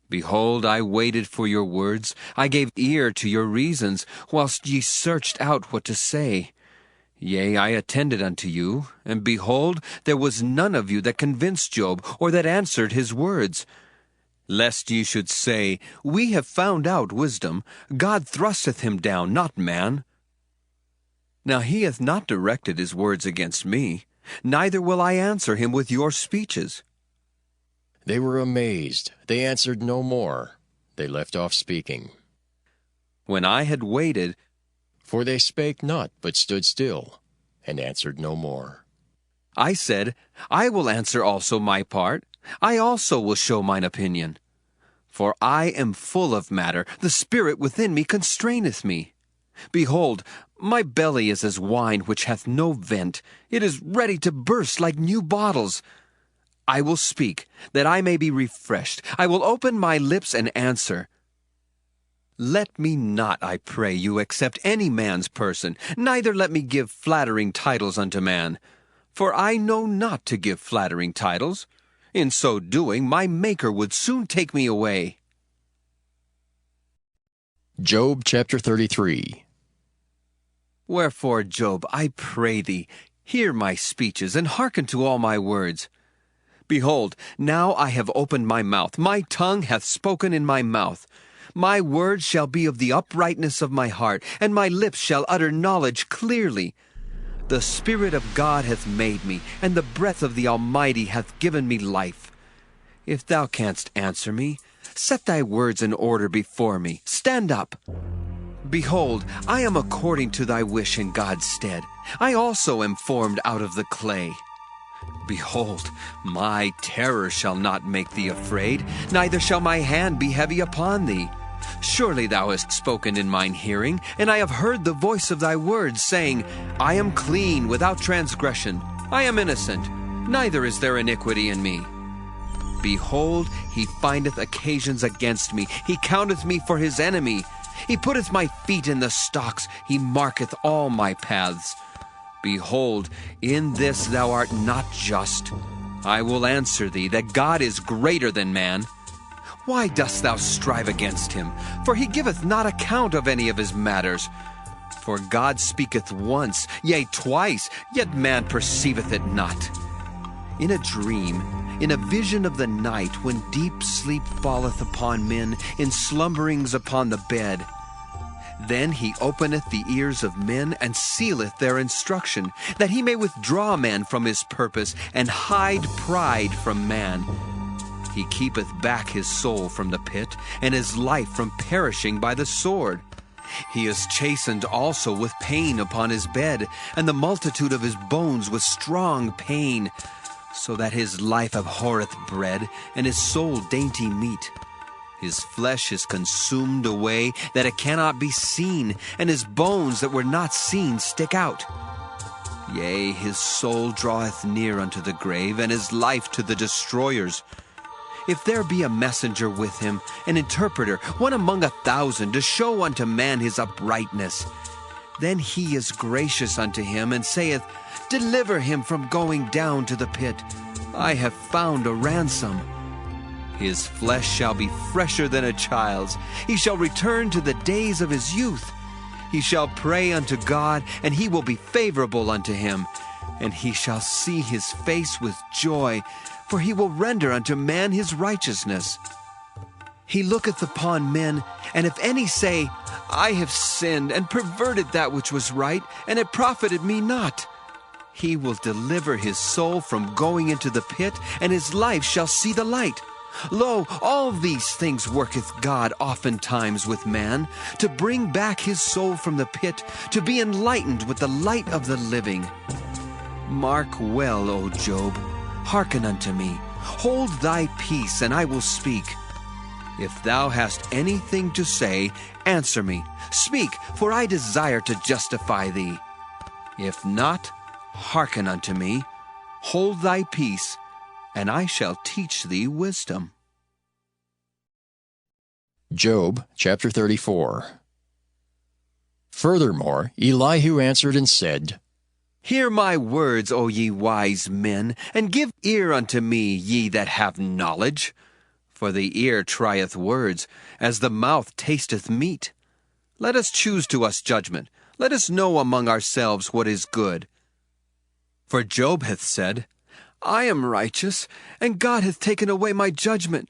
Behold, I waited for your words, I gave ear to your reasons, whilst ye searched out what to say. Yea, I attended unto you, and behold, there was none of you that convinced Job, or that answered his words. Lest ye should say, we have found out wisdom, God thrusteth him down, not man. Now he hath not directed his words against me, neither will I answer him with your speeches. They were amazed. They answered no more. They left off speaking. When I had waited, for they spake not, but stood still, and answered no more. I said, I will answer also my part. I also will show mine opinion. For I am full of matter, the spirit within me constraineth me. Behold, my belly is as wine which hath no vent. It is ready to burst like new bottles. I will speak, that I may be refreshed. I will open my lips and answer. Let me not, I pray you, accept any man's person, neither let me give flattering titles unto man. For I know not to give flattering titles. In so doing, my Maker would soon take me away. Job chapter 33. Wherefore, Job, I pray thee, hear my speeches, and hearken to all my words. Behold, now I have opened my mouth, my tongue hath spoken in my mouth. My words shall be of the uprightness of my heart, and my lips shall utter knowledge clearly. The Spirit of God hath made me, and the breath of the Almighty hath given me life. If thou canst answer me, set thy words in order before me. Stand up. Behold, I am according to thy wish in God's stead. I also am formed out of the clay. Behold, my terror shall not make thee afraid, neither shall my hand be heavy upon thee. Surely thou hast spoken in mine hearing, and I have heard the voice of thy words, saying, I am clean, without transgression. I am innocent, neither is there iniquity in me. Behold, he findeth occasions against me. He counteth me for his enemy. He putteth my feet in the stocks. He marketh all my paths. Behold, in this thou art not just. I will answer thee, that God is greater than man. Why dost thou strive against him? For he giveth not account of any of his matters. For God speaketh once, yea, twice, yet man perceiveth it not. in a dream, in a vision of the night, when deep sleep falleth upon men, in slumberings upon the bed. Then he openeth the ears of men, and sealeth their instruction, that he may withdraw man from his purpose, and hide pride from man. He keepeth back his soul from the pit, and his life from perishing by the sword. He is chastened also with pain upon his bed, and the multitude of his bones with strong pain, so that his life abhorreth bread, and his soul dainty meat. His flesh is consumed away, that it cannot be seen, and his bones that were not seen stick out. Yea, his soul draweth near unto the grave, and his life to the destroyers. If there be a messenger with him, an interpreter, one among 1,000, to show unto man his uprightness, then he is gracious unto him, and saith, Deliver him from going down to the pit. I have found a ransom. His flesh shall be fresher than a child's. He shall return to the days of his youth. He shall pray unto God, and he will be favorable unto him. And he shall see his face with joy, for he will render unto man his righteousness. He looketh upon men, and if any say, I have sinned, and perverted that which was right, and it profited me not, he will deliver his soul from going into the pit, and his life shall see the light. Lo, all these things worketh God oftentimes with man, to bring back his soul from the pit, to be enlightened with the light of the living. Mark well, O Job, hearken unto me. Hold thy peace, and I will speak. If thou hast anything to say, answer me. Speak, for I desire to justify thee. If not, hearken unto me. Hold thy peace, and I shall teach thee wisdom. Job chapter 34. Furthermore, Elihu answered and said, Hear my words, O ye wise men, and give ear unto me, ye that have knowledge. For the ear trieth words, as the mouth tasteth meat. Let us choose to us judgment. Let us know among ourselves what is good. For Job hath said, I am righteous, and God hath taken away my judgment.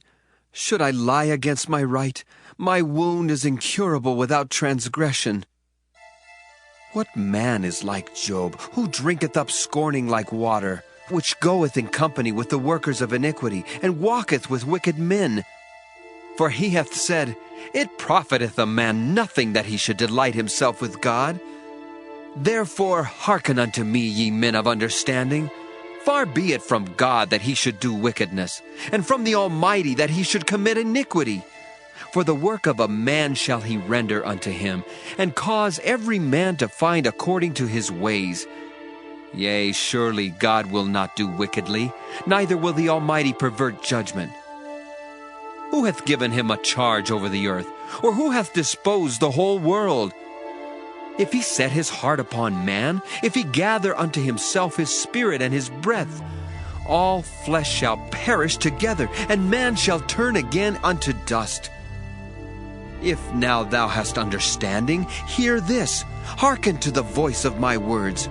Should I lie against my right? My wound is incurable without transgression. What man is like Job, who drinketh up scorning like water, which goeth in company with the workers of iniquity, and walketh with wicked men? For he hath said, It profiteth a man nothing that he should delight himself with God. Therefore hearken unto me, ye men of understanding. Far be it from God that he should do wickedness, and from the Almighty that he should commit iniquity. For the work of a man shall he render unto him, and cause every man to find according to his ways. Yea, surely God will not do wickedly, neither will the Almighty pervert judgment. Who hath given him a charge over the earth, or who hath disposed the whole world? If he set his heart upon man, if he gather unto himself his spirit and his breath, all flesh shall perish together, and man shall turn again unto dust. If now thou hast understanding, hear this, hearken to the voice of my words.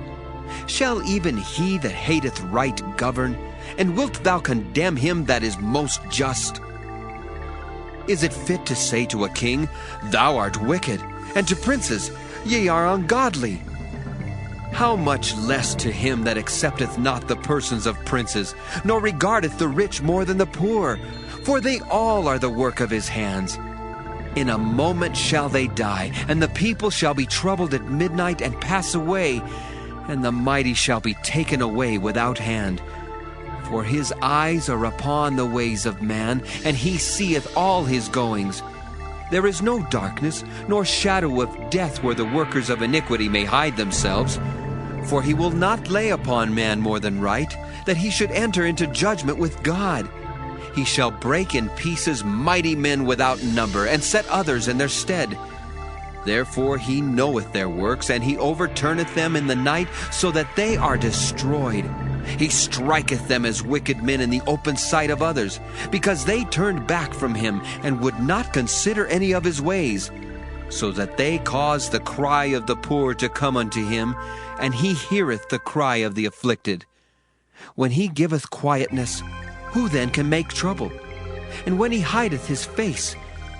Shall even he that hateth right govern? And wilt thou condemn him that is most just? Is it fit to say to a king, Thou art wicked, and to princes, Ye are ungodly? How much less to him that accepteth not the persons of princes, nor regardeth the rich more than the poor? For they all are the work of his hands. In a moment shall they die, and the people shall be troubled at midnight and pass away, and the mighty shall be taken away without hand. For his eyes are upon the ways of man, and he seeth all his goings. There is no darkness, nor shadow of death where the workers of iniquity may hide themselves. For he will not lay upon man more than right, that he should enter into judgment with God. He shall break in pieces mighty men without number, and set others in their stead. Therefore he knoweth their works, and he overturneth them in the night, so that they are destroyed. He striketh them as wicked men in the open sight of others, because they turned back from him, and would not consider any of his ways, so that they cause the cry of the poor to come unto him, and he heareth the cry of the afflicted. When he giveth quietness, who then can make trouble? And when he hideth his face,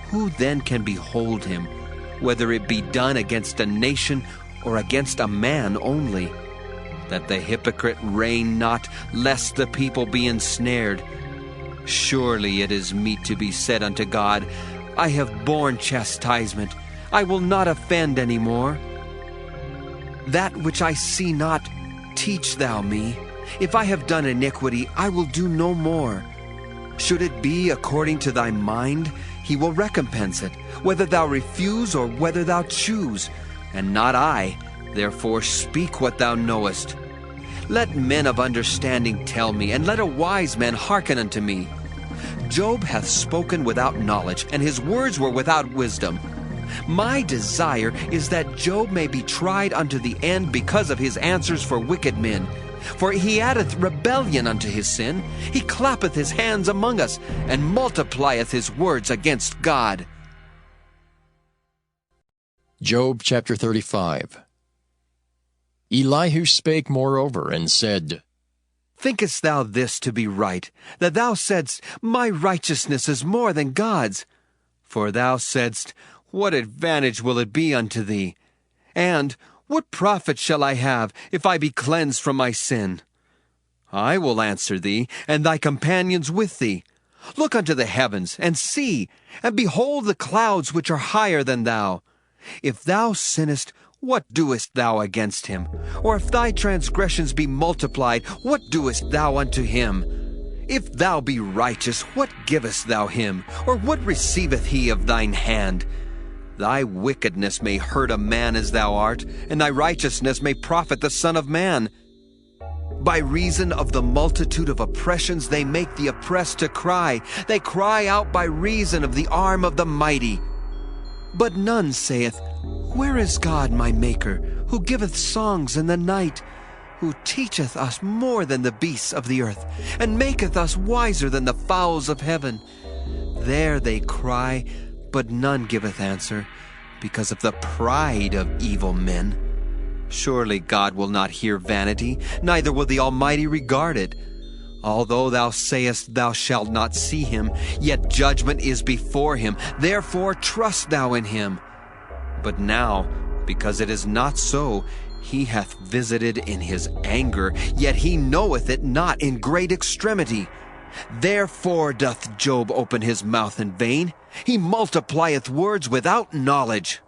who then can behold him, whether it be done against a nation or against a man only? That the hypocrite reign not, lest the people be ensnared. Surely it is meet to be said unto God, I have borne chastisement, I will not offend any more. That which I see not, teach thou me. If I have done iniquity, I will do no more. Should it be according to thy mind, he will recompense it, whether thou refuse or whether thou choose, and not I. Therefore speak what thou knowest. Let men of understanding tell me, and let a wise man hearken unto me. Job hath spoken without knowledge, and his words were without wisdom. My desire is that Job may be tried unto the end because of his answers for wicked men. For he addeth rebellion unto his sin. He clappeth his hands among us, and multiplieth his words against God. Job chapter 35. Elihu spake moreover, and said, Thinkest thou this to be right, that thou saidst, My righteousness is more than God's? For thou saidst, What advantage will it be unto thee? And, What profit shall I have, if I be cleansed from my sin? I will answer thee, and thy companions with thee. Look unto the heavens, and see, and behold the clouds which are higher than thou. If thou sinnest, what doest thou against him? Or if thy transgressions be multiplied, what doest thou unto him? If thou be righteous, what givest thou him? Or what receiveth he of thine hand? Thy wickedness may hurt a man as thou art, and thy righteousness may profit the Son of Man. By reason of the multitude of oppressions they make the oppressed to cry. They cry out by reason of the arm of the mighty. But none saith, Where is God my Maker, who giveth songs in the night, who teacheth us more than the beasts of the earth, and maketh us wiser than the fowls of heaven? There they cry, but none giveth answer, because of the pride of evil men. Surely God will not hear vanity, neither will the Almighty regard it. Although thou sayest thou shalt not see him, yet judgment is before him, therefore trust thou in him. But now, because it is not so, he hath visited in his anger, yet he knoweth it not in great extremity. Therefore doth Job open his mouth in vain. He multiplieth words without knowledge.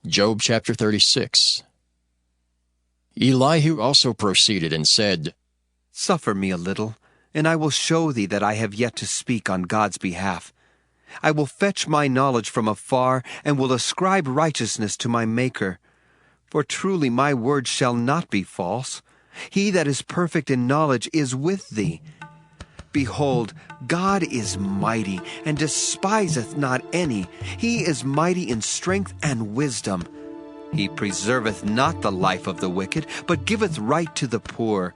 Job chapter 36. Elihu also proceeded and said, Suffer me a little, and I will show thee that I have yet to speak on God's behalf. I will fetch my knowledge from afar, and will ascribe righteousness to my Maker. For truly my word shall not be false. He that is perfect in knowledge is with thee. Behold, God is mighty, and despiseth not any. He is mighty in strength and wisdom. He preserveth not the life of the wicked, but giveth right to the poor.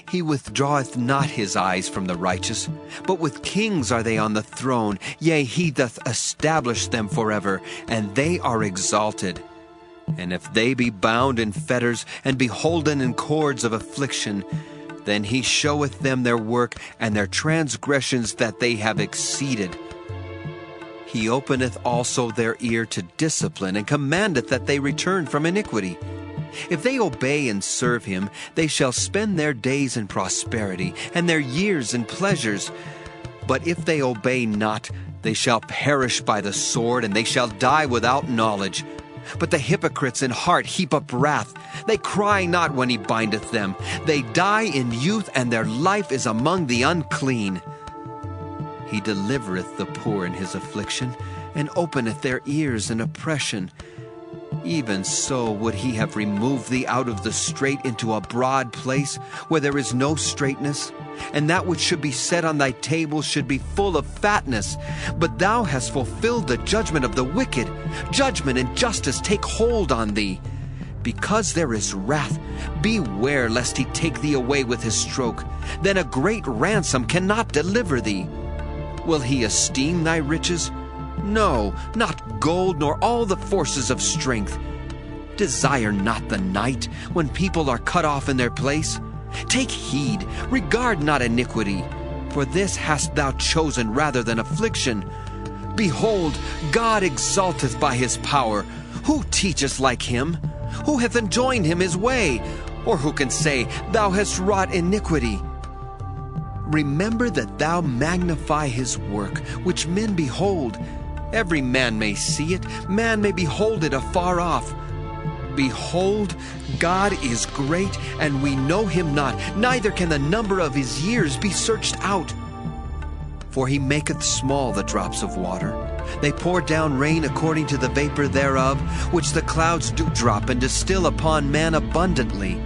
He withdraweth not his eyes from the righteous, but with kings are they on the throne. Yea, he doth establish them forever, and they are exalted. And if they be bound in fetters, and beholden in cords of affliction, then he showeth them their work, and their transgressions that they have exceeded. He openeth also their ear to discipline, and commandeth that they return from iniquity. If they obey and serve him, they shall spend their days in prosperity, and their years in pleasures. But if they obey not, they shall perish by the sword, and they shall die without knowledge. But the hypocrites in heart heap up wrath. They cry not when he bindeth them. They die in youth, and their life is among the unclean. He delivereth the poor in his affliction, and openeth their ears in oppression. Even so would he have removed thee out of the strait into a broad place, where there is no straightness, and that which should be set on thy table should be full of fatness. But thou hast fulfilled the judgment of the wicked. Judgment and justice take hold on thee. Because there is wrath, beware lest he take thee away with his stroke. Then a great ransom cannot deliver thee. Will he esteem thy riches? No, not gold, nor all the forces of strength. Desire not the night, when people are cut off in their place. Take heed, regard not iniquity, for this hast thou chosen rather than affliction. Behold, God exalteth by his power. Who teacheth like him? Who hath enjoined him his way? Or who can say, Thou hast wrought iniquity? Remember that thou magnify his work, which men behold. Every man may see it, man may behold it afar off. Behold, God is great, and we know him not, neither can the number of his years be searched out. For he maketh small the drops of water. They pour down rain according to the vapor thereof, which the clouds do drop and distill upon man abundantly.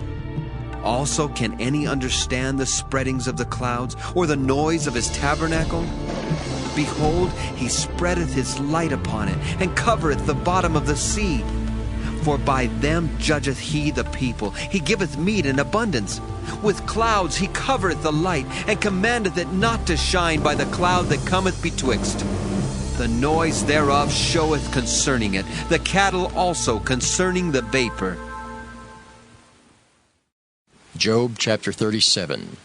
Also can any understand the spreadings of the clouds, or the noise of his tabernacle? Behold, he spreadeth his light upon it, and covereth the bottom of the sea. For by them judgeth he the people. He giveth meat in abundance. With clouds he covereth the light, and commandeth it not to shine by the cloud that cometh betwixt. The noise thereof showeth concerning it, the cattle also concerning the vapor. Job chapter 37.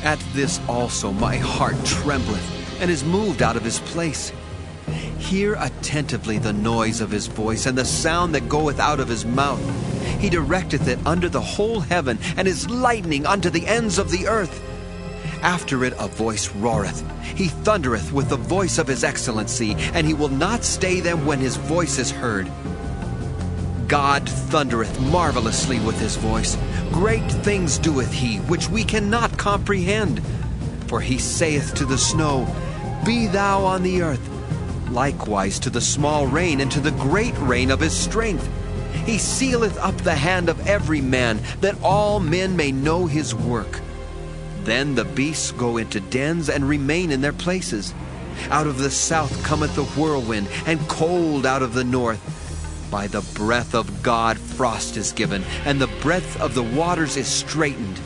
At this also my heart trembleth, and is moved out of his place. Hear attentively the noise of his voice, and the sound that goeth out of his mouth. He directeth it under the whole heaven, and his lightning unto the ends of the earth. After it a voice roareth. He thundereth with the voice of his excellency, and he will not stay them when his voice is heard. God thundereth marvelously with his voice. Great things doeth he, which we cannot comprehend. For he saith to the snow, Be thou on the earth. Likewise to the small rain, and to the great rain of his strength. He sealeth up the hand of every man, that all men may know his work. Then the beasts go into dens, and remain in their places. Out of the south cometh the whirlwind, and cold out of the north. By the breath of God frost is given, and the breadth of the waters is straitened.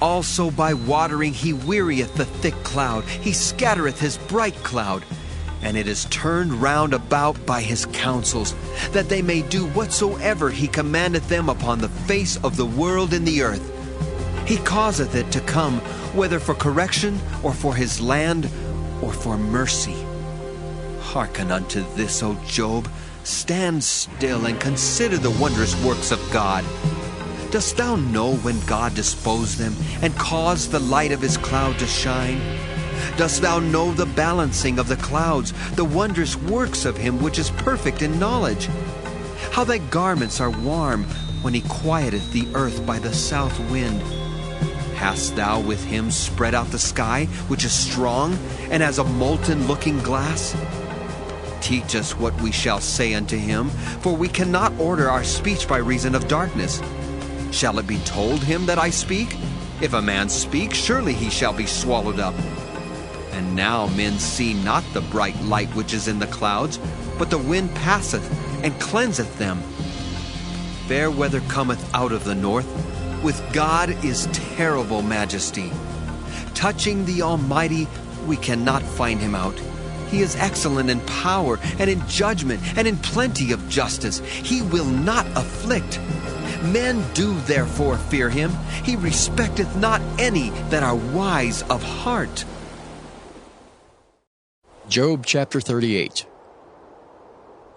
Also by watering he wearieth the thick cloud. He scattereth his bright cloud. And it is turned round about by his counsels, that they may do whatsoever he commandeth them upon the face of the world in the earth. He causeth it to come, whether for correction, or for his land, or for mercy. Hearken unto this, O Job. Stand still, and consider the wondrous works of God. Dost thou know when God disposed them, and caused the light of his cloud to shine? Dost thou know the balancing of the clouds, the wondrous works of him which is perfect in knowledge? How thy garments are warm, when he quieteth the earth by the south wind. Hast thou with him spread out the sky, which is strong, and as a molten looking glass? Teach us what we shall say unto him, for we cannot order our speech by reason of darkness. Shall it be told him that I speak? If a man speak, surely he shall be swallowed up. And now men see not the bright light which is in the clouds, but the wind passeth, and cleanseth them. Fair weather cometh out of the north. With God is terrible majesty. Touching the Almighty, we cannot find him out. He is excellent in power, and in judgment, and in plenty of justice. He will not afflict. Men do therefore fear him. He respecteth not any that are wise of heart. Job chapter 38.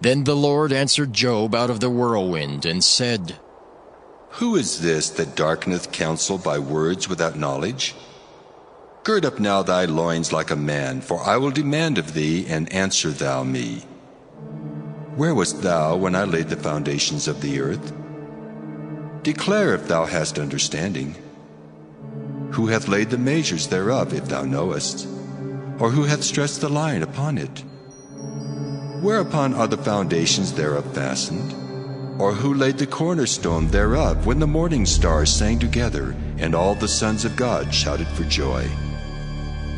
Then the Lord answered Job out of the whirlwind, and said, Who is this that darkeneth counsel by words without knowledge? Gird up now thy loins like a man, for I will demand of thee, and answer thou me. Where wast thou when I laid the foundations of the earth? Declare if thou hast understanding. Who hath laid the measures thereof, if thou knowest? Or who hath stretched the line upon it? Whereupon are the foundations thereof fastened? Or who laid the cornerstone thereof, when the morning stars sang together, and all the sons of God shouted for joy?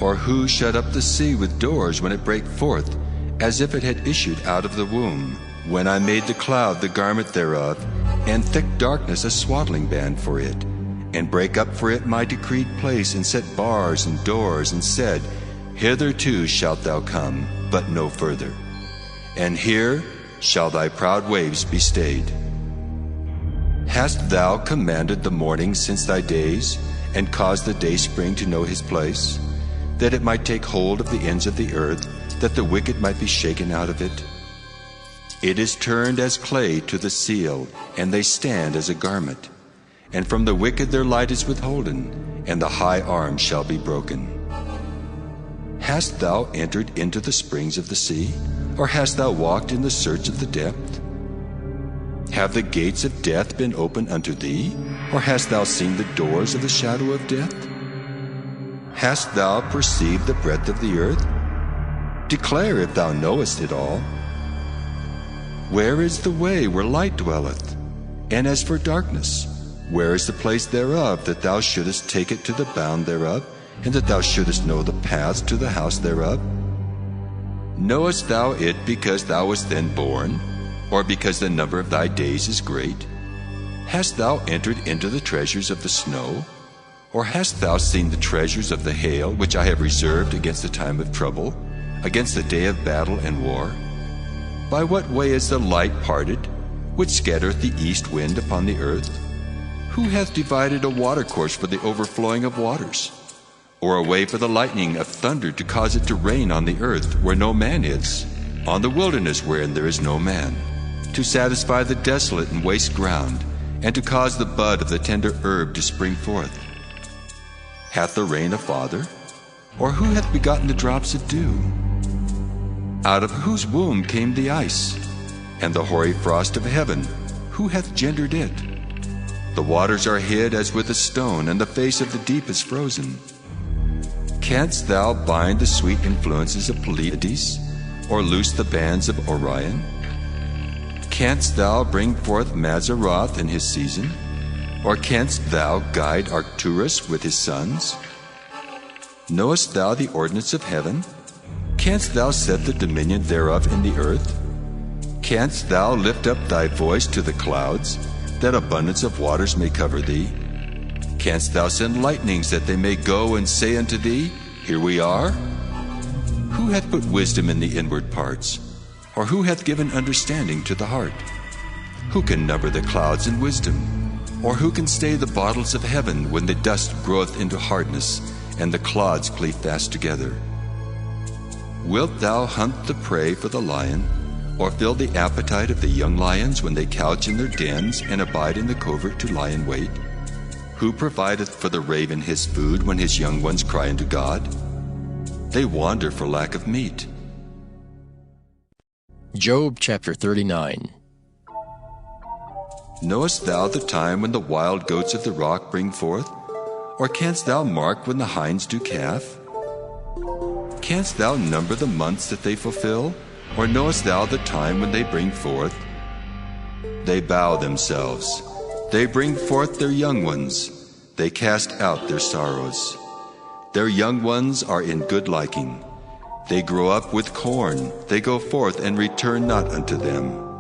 Or who shut up the sea with doors when it brake forth, as if it had issued out of the womb? When I made the cloud the garment thereof, and thick darkness a swaddling band for it, and brake up for it my decreed place, and set bars and doors, and said, Hitherto shalt thou come, but no further. And here, shall thy proud waves be stayed. Hast thou commanded the morning since thy days, and caused the dayspring to know his place, that it might take hold of the ends of the earth, that the wicked might be shaken out of it? It is turned as clay to the seal, and they stand as a garment. And from the wicked their light is withholden, and the high arm shall be broken. Hast thou entered into the springs of the sea, or hast thou walked in the search of the depth? Have the gates of death been opened unto thee, or hast thou seen the doors of the shadow of death? Hast thou perceived the breadth of the earth? Declare if thou knowest it all. Where is the way where light dwelleth? And as for darkness, where is the place thereof, that thou shouldest take it to the bound thereof, and that thou shouldest know the paths to the house thereof? Knowest thou it because thou wast then born, or because the number of thy days is great? Hast thou entered into the treasures of the snow? Or hast thou seen the treasures of the hail, which I have reserved against the time of trouble, against the day of battle and war? By what way is the light parted, which scattereth the east wind upon the earth? Who hath divided a watercourse for the overflowing of waters? Or a way for the lightning of thunder to cause it to rain on the earth where no man is, on the wilderness wherein there is no man, to satisfy the desolate and waste ground, and to cause the bud of the tender herb to spring forth? Hath the rain a father? Or who hath begotten the drops of dew? Out of whose womb came the ice? And the hoary frost of heaven, who hath gendered it? The waters are hid as with a stone, and the face of the deep is frozen. Canst thou bind the sweet influences of Pleiades, or loose the bands of Orion? Canst thou bring forth Mazzaroth in his season? Or canst thou guide Arcturus with his sons? Knowest thou the ordinance of heaven? Canst thou set the dominion thereof in the earth? Canst thou lift up thy voice to the clouds, that abundance of waters may cover thee? Canst thou send lightnings, that they may go and say unto thee, Here we are? Who hath put wisdom in the inward parts? Or who hath given understanding to the heart? Who can number the clouds in wisdom? Or who can stay the bottles of heaven when the dust groweth into hardness, and the clods cleave fast together? Wilt thou hunt the prey for the lion, or fill the appetite of the young lions when they couch in their dens and abide in the covert to lie in wait? Who provideth for the raven his food when his young ones cry unto God? They wander for lack of meat. Job chapter 39. Knowest thou the time when the wild goats of the rock bring forth? Or canst thou mark when the hinds do calf? Canst thou number the months that they fulfill? Or knowest thou the time when they bring forth? They bow themselves. They bring forth their young ones. They cast out their sorrows. Their young ones are in good liking. They grow up with corn. They go forth and return not unto them.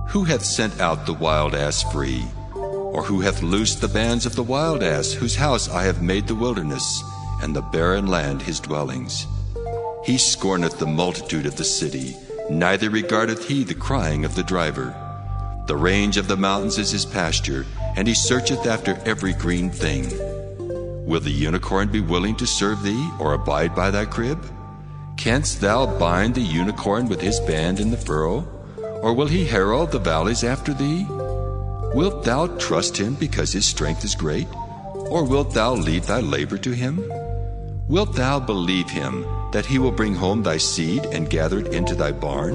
Who hath sent out the wild ass free? Or who hath loosed the bands of the wild ass, whose house I have made the wilderness, and the barren land his dwellings? He scorneth the multitude of the city, neither regardeth he the crying of the driver. The range of the mountains is his pasture, and he searcheth after every green thing. Will the unicorn be willing to serve thee, or abide by thy crib? Canst thou bind the unicorn with his band in the furrow? Or will he herald the valleys after thee? Wilt thou trust him because his strength is great? Or wilt thou leave thy labor to him? Wilt thou believe him, that he will bring home thy seed and gather it into thy barn?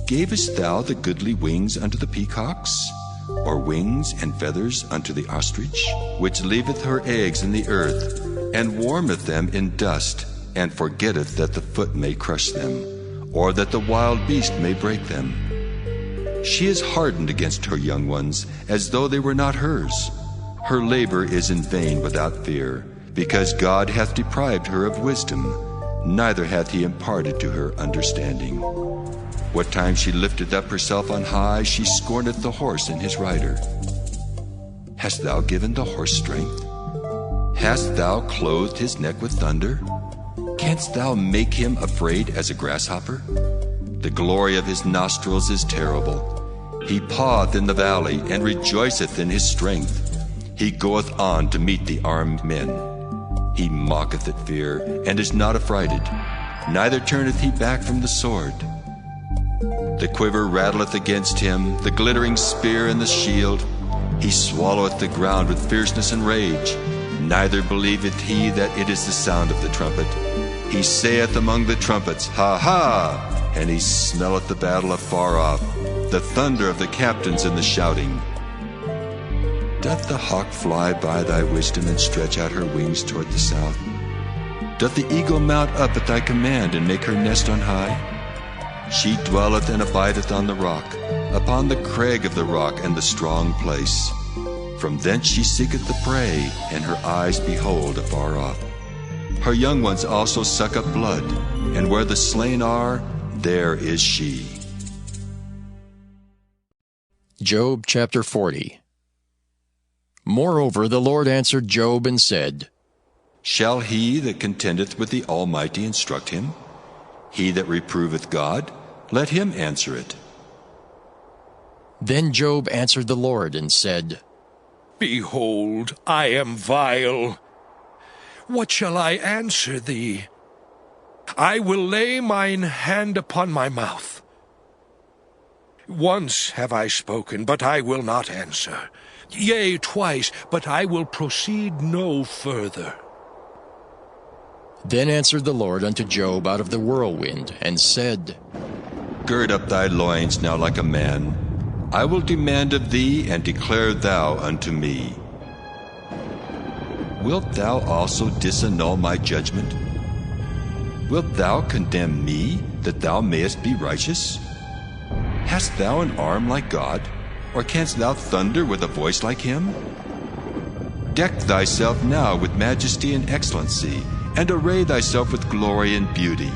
Gavest thou the goodly wings unto the peacocks? Or wings and feathers unto the ostrich, which leaveth her eggs in the earth, and warmeth them in dust, and forgetteth that the foot may crush them, or that the wild beast may break them? She is hardened against her young ones, as though they were not hers. Her labor is in vain without fear, because God hath deprived her of wisdom, neither hath he imparted to her understanding. What time she lifteth up herself on high, she scorneth the horse and his rider. Hast thou given the horse strength? Hast thou clothed his neck with thunder? Canst thou make him afraid as a grasshopper? The glory of his nostrils is terrible. He paweth in the valley, and rejoiceth in his strength. He goeth on to meet the armed men. He mocketh at fear, and is not affrighted, neither turneth he back from the sword. The quiver rattleth against him, the glittering spear and the shield. He swalloweth the ground with fierceness and rage, neither believeth he that it is the sound of the trumpet. He saith among the trumpets, Ha ha! And he smelleth the battle afar off, the thunder of the captains and the shouting. Doth the hawk fly by thy wisdom, and stretch out her wings toward the south? Doth the eagle mount up at thy command, and make her nest on high? She dwelleth and abideth on the rock, upon the crag of the rock and the strong place. From thence she seeketh the prey, and her eyes behold afar off. Her young ones also suck up blood, and where the slain are, there is she. Job chapter 40. Moreover, the Lord answered Job and said, Shall he that contendeth with the Almighty instruct him? He that reproveth God, let him answer it. Then Job answered the Lord and said, Behold, I am vile. What shall I answer thee? I will lay mine hand upon my mouth. Once have I spoken, but I will not answer. Yea, twice, but I will proceed no further. Then answered the Lord unto Job out of the whirlwind, and said, Gird up thy loins now like a man. I will demand of thee, and declare thou unto me. Wilt thou also disannul my judgment? Wilt thou condemn me, that thou mayest be righteous? Hast thou an arm like God, or canst thou thunder with a voice like him? Deck thyself now with majesty and excellency, and array thyself with glory and beauty.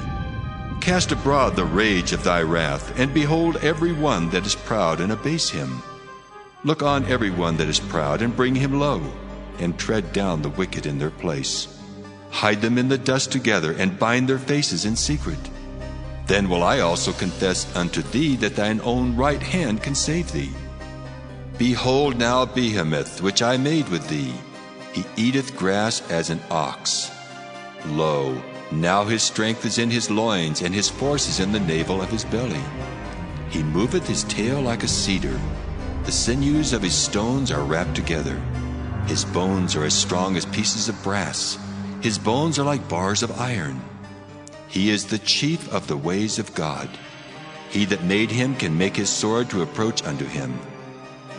Cast abroad the rage of thy wrath, and behold every one that is proud, and abase him. Look on every one that is proud, and bring him low, and tread down the wicked in their place. Hide them in the dust together, and bind their faces in secret. Then will I also confess unto thee that thine own right hand can save thee. Behold now Behemoth, which I made with thee. He eateth grass as an ox. Lo, now his strength is in his loins, and his force is in the navel of his belly. He moveth his tail like a cedar. The sinews of his stones are wrapped together. His bones are as strong as pieces of brass. His bones are like bars of iron. He is the chief of the ways of God. He that made him can make his sword to approach unto him.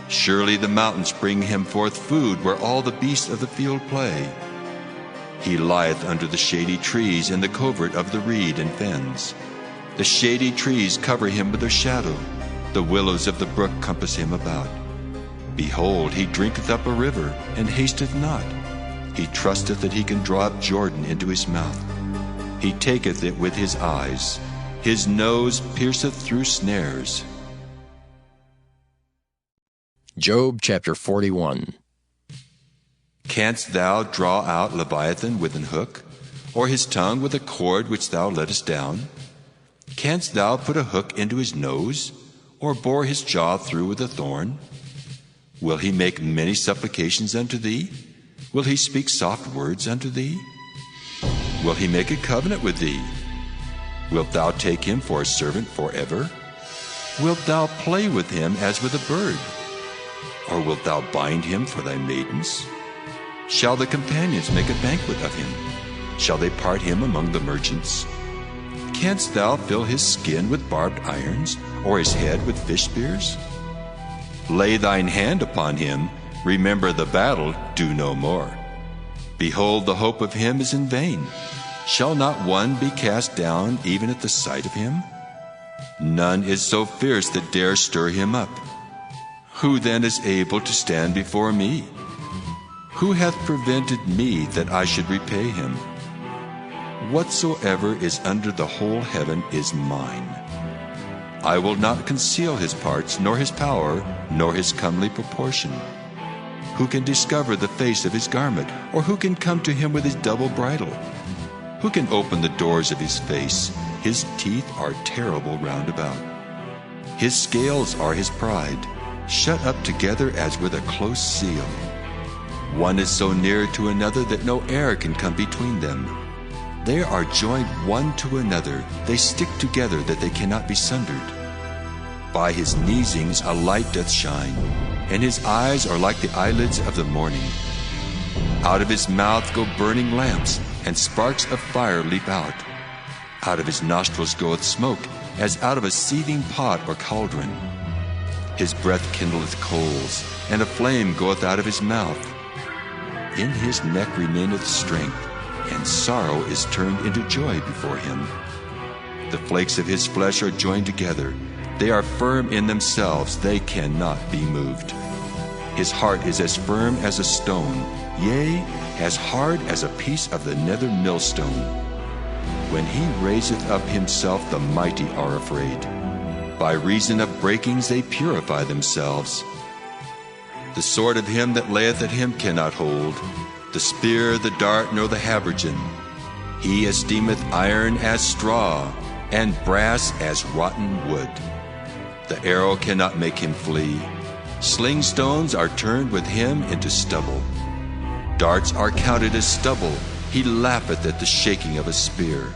Surely the mountains bring him forth food, where all the beasts of the field play. He lieth under the shady trees in the covert of the reed and fens. The shady trees cover him with their shadow. The willows of the brook compass him about. Behold, he drinketh up a river, and hasteth not. He trusteth that he can draw up Jordan into his mouth. He taketh it with his eyes. His nose pierceth through snares. Job chapter 41. Canst thou draw out Leviathan with an hook, or his tongue with a cord which thou lettest down? Canst thou put a hook into his nose, or bore his jaw through with a thorn? Will he make many supplications unto thee? Will he speak soft words unto thee? Will he make a covenant with thee? Wilt thou take him for a servant forever? Wilt thou play with him as with a bird? Or wilt thou bind him for thy maidens? Shall the companions make a banquet of him? Shall they part him among the merchants? Canst thou fill his skin with barbed irons, or his head with fish spears? Lay thine hand upon him, remember the battle, do no more. Behold, the hope of him is in vain. Shall not one be cast down even at the sight of him? None is so fierce that dare stir him up. Who then is able to stand before me? Who hath prevented me that I should repay him? Whatsoever is under the whole heaven is mine. I will not conceal his parts, nor his power, nor his comely proportion. Who can discover the face of his garment, or who can come to him with his double bridle? Who can open the doors of his face, His teeth are terrible round about. His scales are his pride, shut up together as with a close seal. One is so near to another that no air can come between them. They are joined one to another. They stick together that they cannot be sundered. By his neesings a light doth shine, and his eyes are like the eyelids of the morning. Out of his mouth go burning lamps, and sparks of fire leap out. Out of his nostrils goeth smoke, as out of a seething pot or cauldron. His breath kindleth coals, and a flame goeth out of his mouth. In his neck remaineth strength, and sorrow is turned into joy before him. The flakes of his flesh are joined together. They are firm in themselves, they cannot be moved. His heart is as firm as a stone, yea, as hard as a piece of the nether millstone. When he raiseth up himself, the mighty are afraid. By reason of breakings they purify themselves. The sword of him that layeth at him cannot hold, the spear, the dart, nor the habergeon. He esteemeth iron as straw, and brass as rotten wood. The arrow cannot make him flee. Sling stones are turned with him into stubble. Darts are counted as stubble. He laugheth at the shaking of a spear.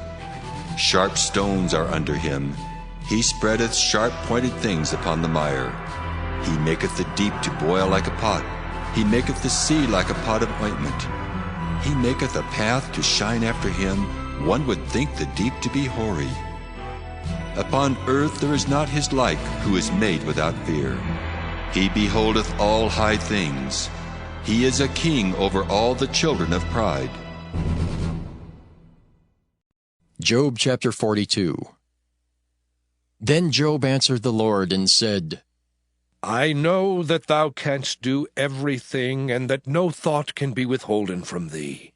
Sharp stones are under him. He spreadeth sharp-pointed things upon the mire. He maketh the deep to boil like a pot. He maketh the sea like a pot of ointment. He maketh a path to shine after him. One would think the deep to be hoary. Upon earth there is not his like, who is made without fear. He beholdeth all high things. He is a king over all the children of pride. Job chapter 42. Then Job answered the Lord and said, I know that thou canst do everything, and that no thought can be withholden from thee.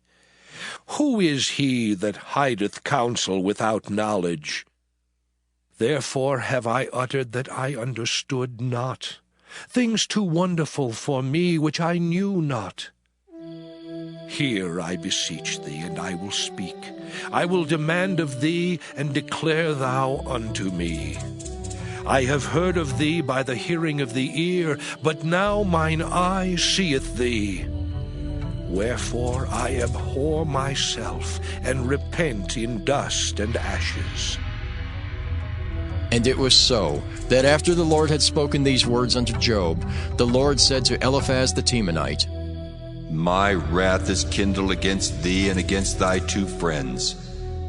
Who is he that hideth counsel without knowledge? Therefore have I uttered that I understood not, things too wonderful for me which I knew not. Hear, I beseech thee, and I will speak. I will demand of thee, and declare thou unto me. I have heard of thee by the hearing of the ear, but now mine eye seeth thee. Wherefore I abhor myself, and repent in dust and ashes. And it was so, that after the Lord had spoken these words unto Job, the Lord said to Eliphaz the Temanite, My wrath is kindled against thee and against thy two friends.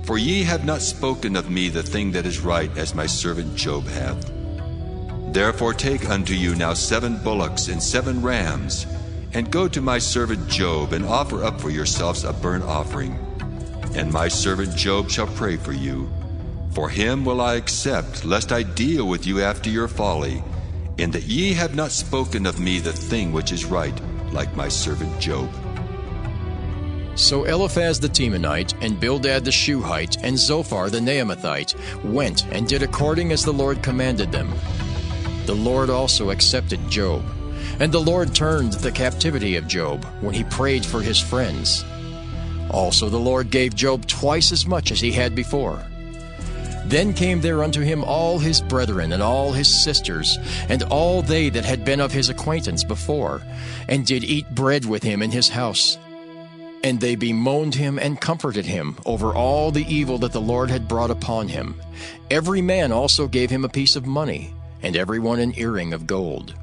For ye have not spoken of me the thing that is right, as my servant Job hath. Therefore take unto you now 7 bullocks and 7 rams, and go to my servant Job, and offer up for yourselves a burnt offering. And my servant Job shall pray for you. For him will I accept, lest I deal with you after your folly, in that ye have not spoken of me the thing which is right, like my servant Job. So Eliphaz the Temanite, and Bildad the Shuhite, and Zophar the Naamathite went and did according as the Lord commanded them. The Lord also accepted Job, and the Lord turned the captivity of Job when he prayed for his friends. Also the Lord gave Job twice as much as he had before. Then came there unto him all his brethren, and all his sisters, and all they that had been of his acquaintance before, and did eat bread with him in his house. And they bemoaned him and comforted him over all the evil that the Lord had brought upon him. Every man also gave him a piece of money, and every one an earring of gold.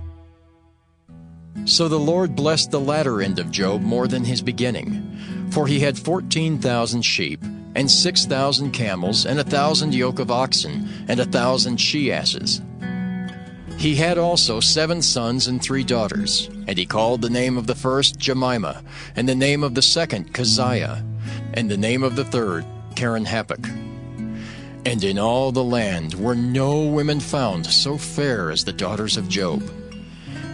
So the Lord blessed the latter end of Job more than his beginning, for he had 14,000 sheep, and 6,000 camels, and 1,000 yoke of oxen, and 1,000 she-asses. He had also 7 sons and 3 daughters, and he called the name of the first Jemimah, and the name of the second Keziah, and the name of the third Keren-happuch. And in all the land were no women found so fair as the daughters of Job,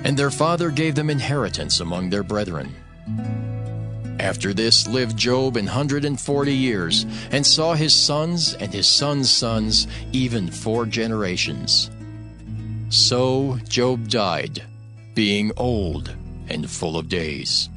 and their father gave them inheritance among their brethren. After this lived Job 140 years, and saw his sons and his sons' sons, even 4 generations. So Job died, being old and full of days.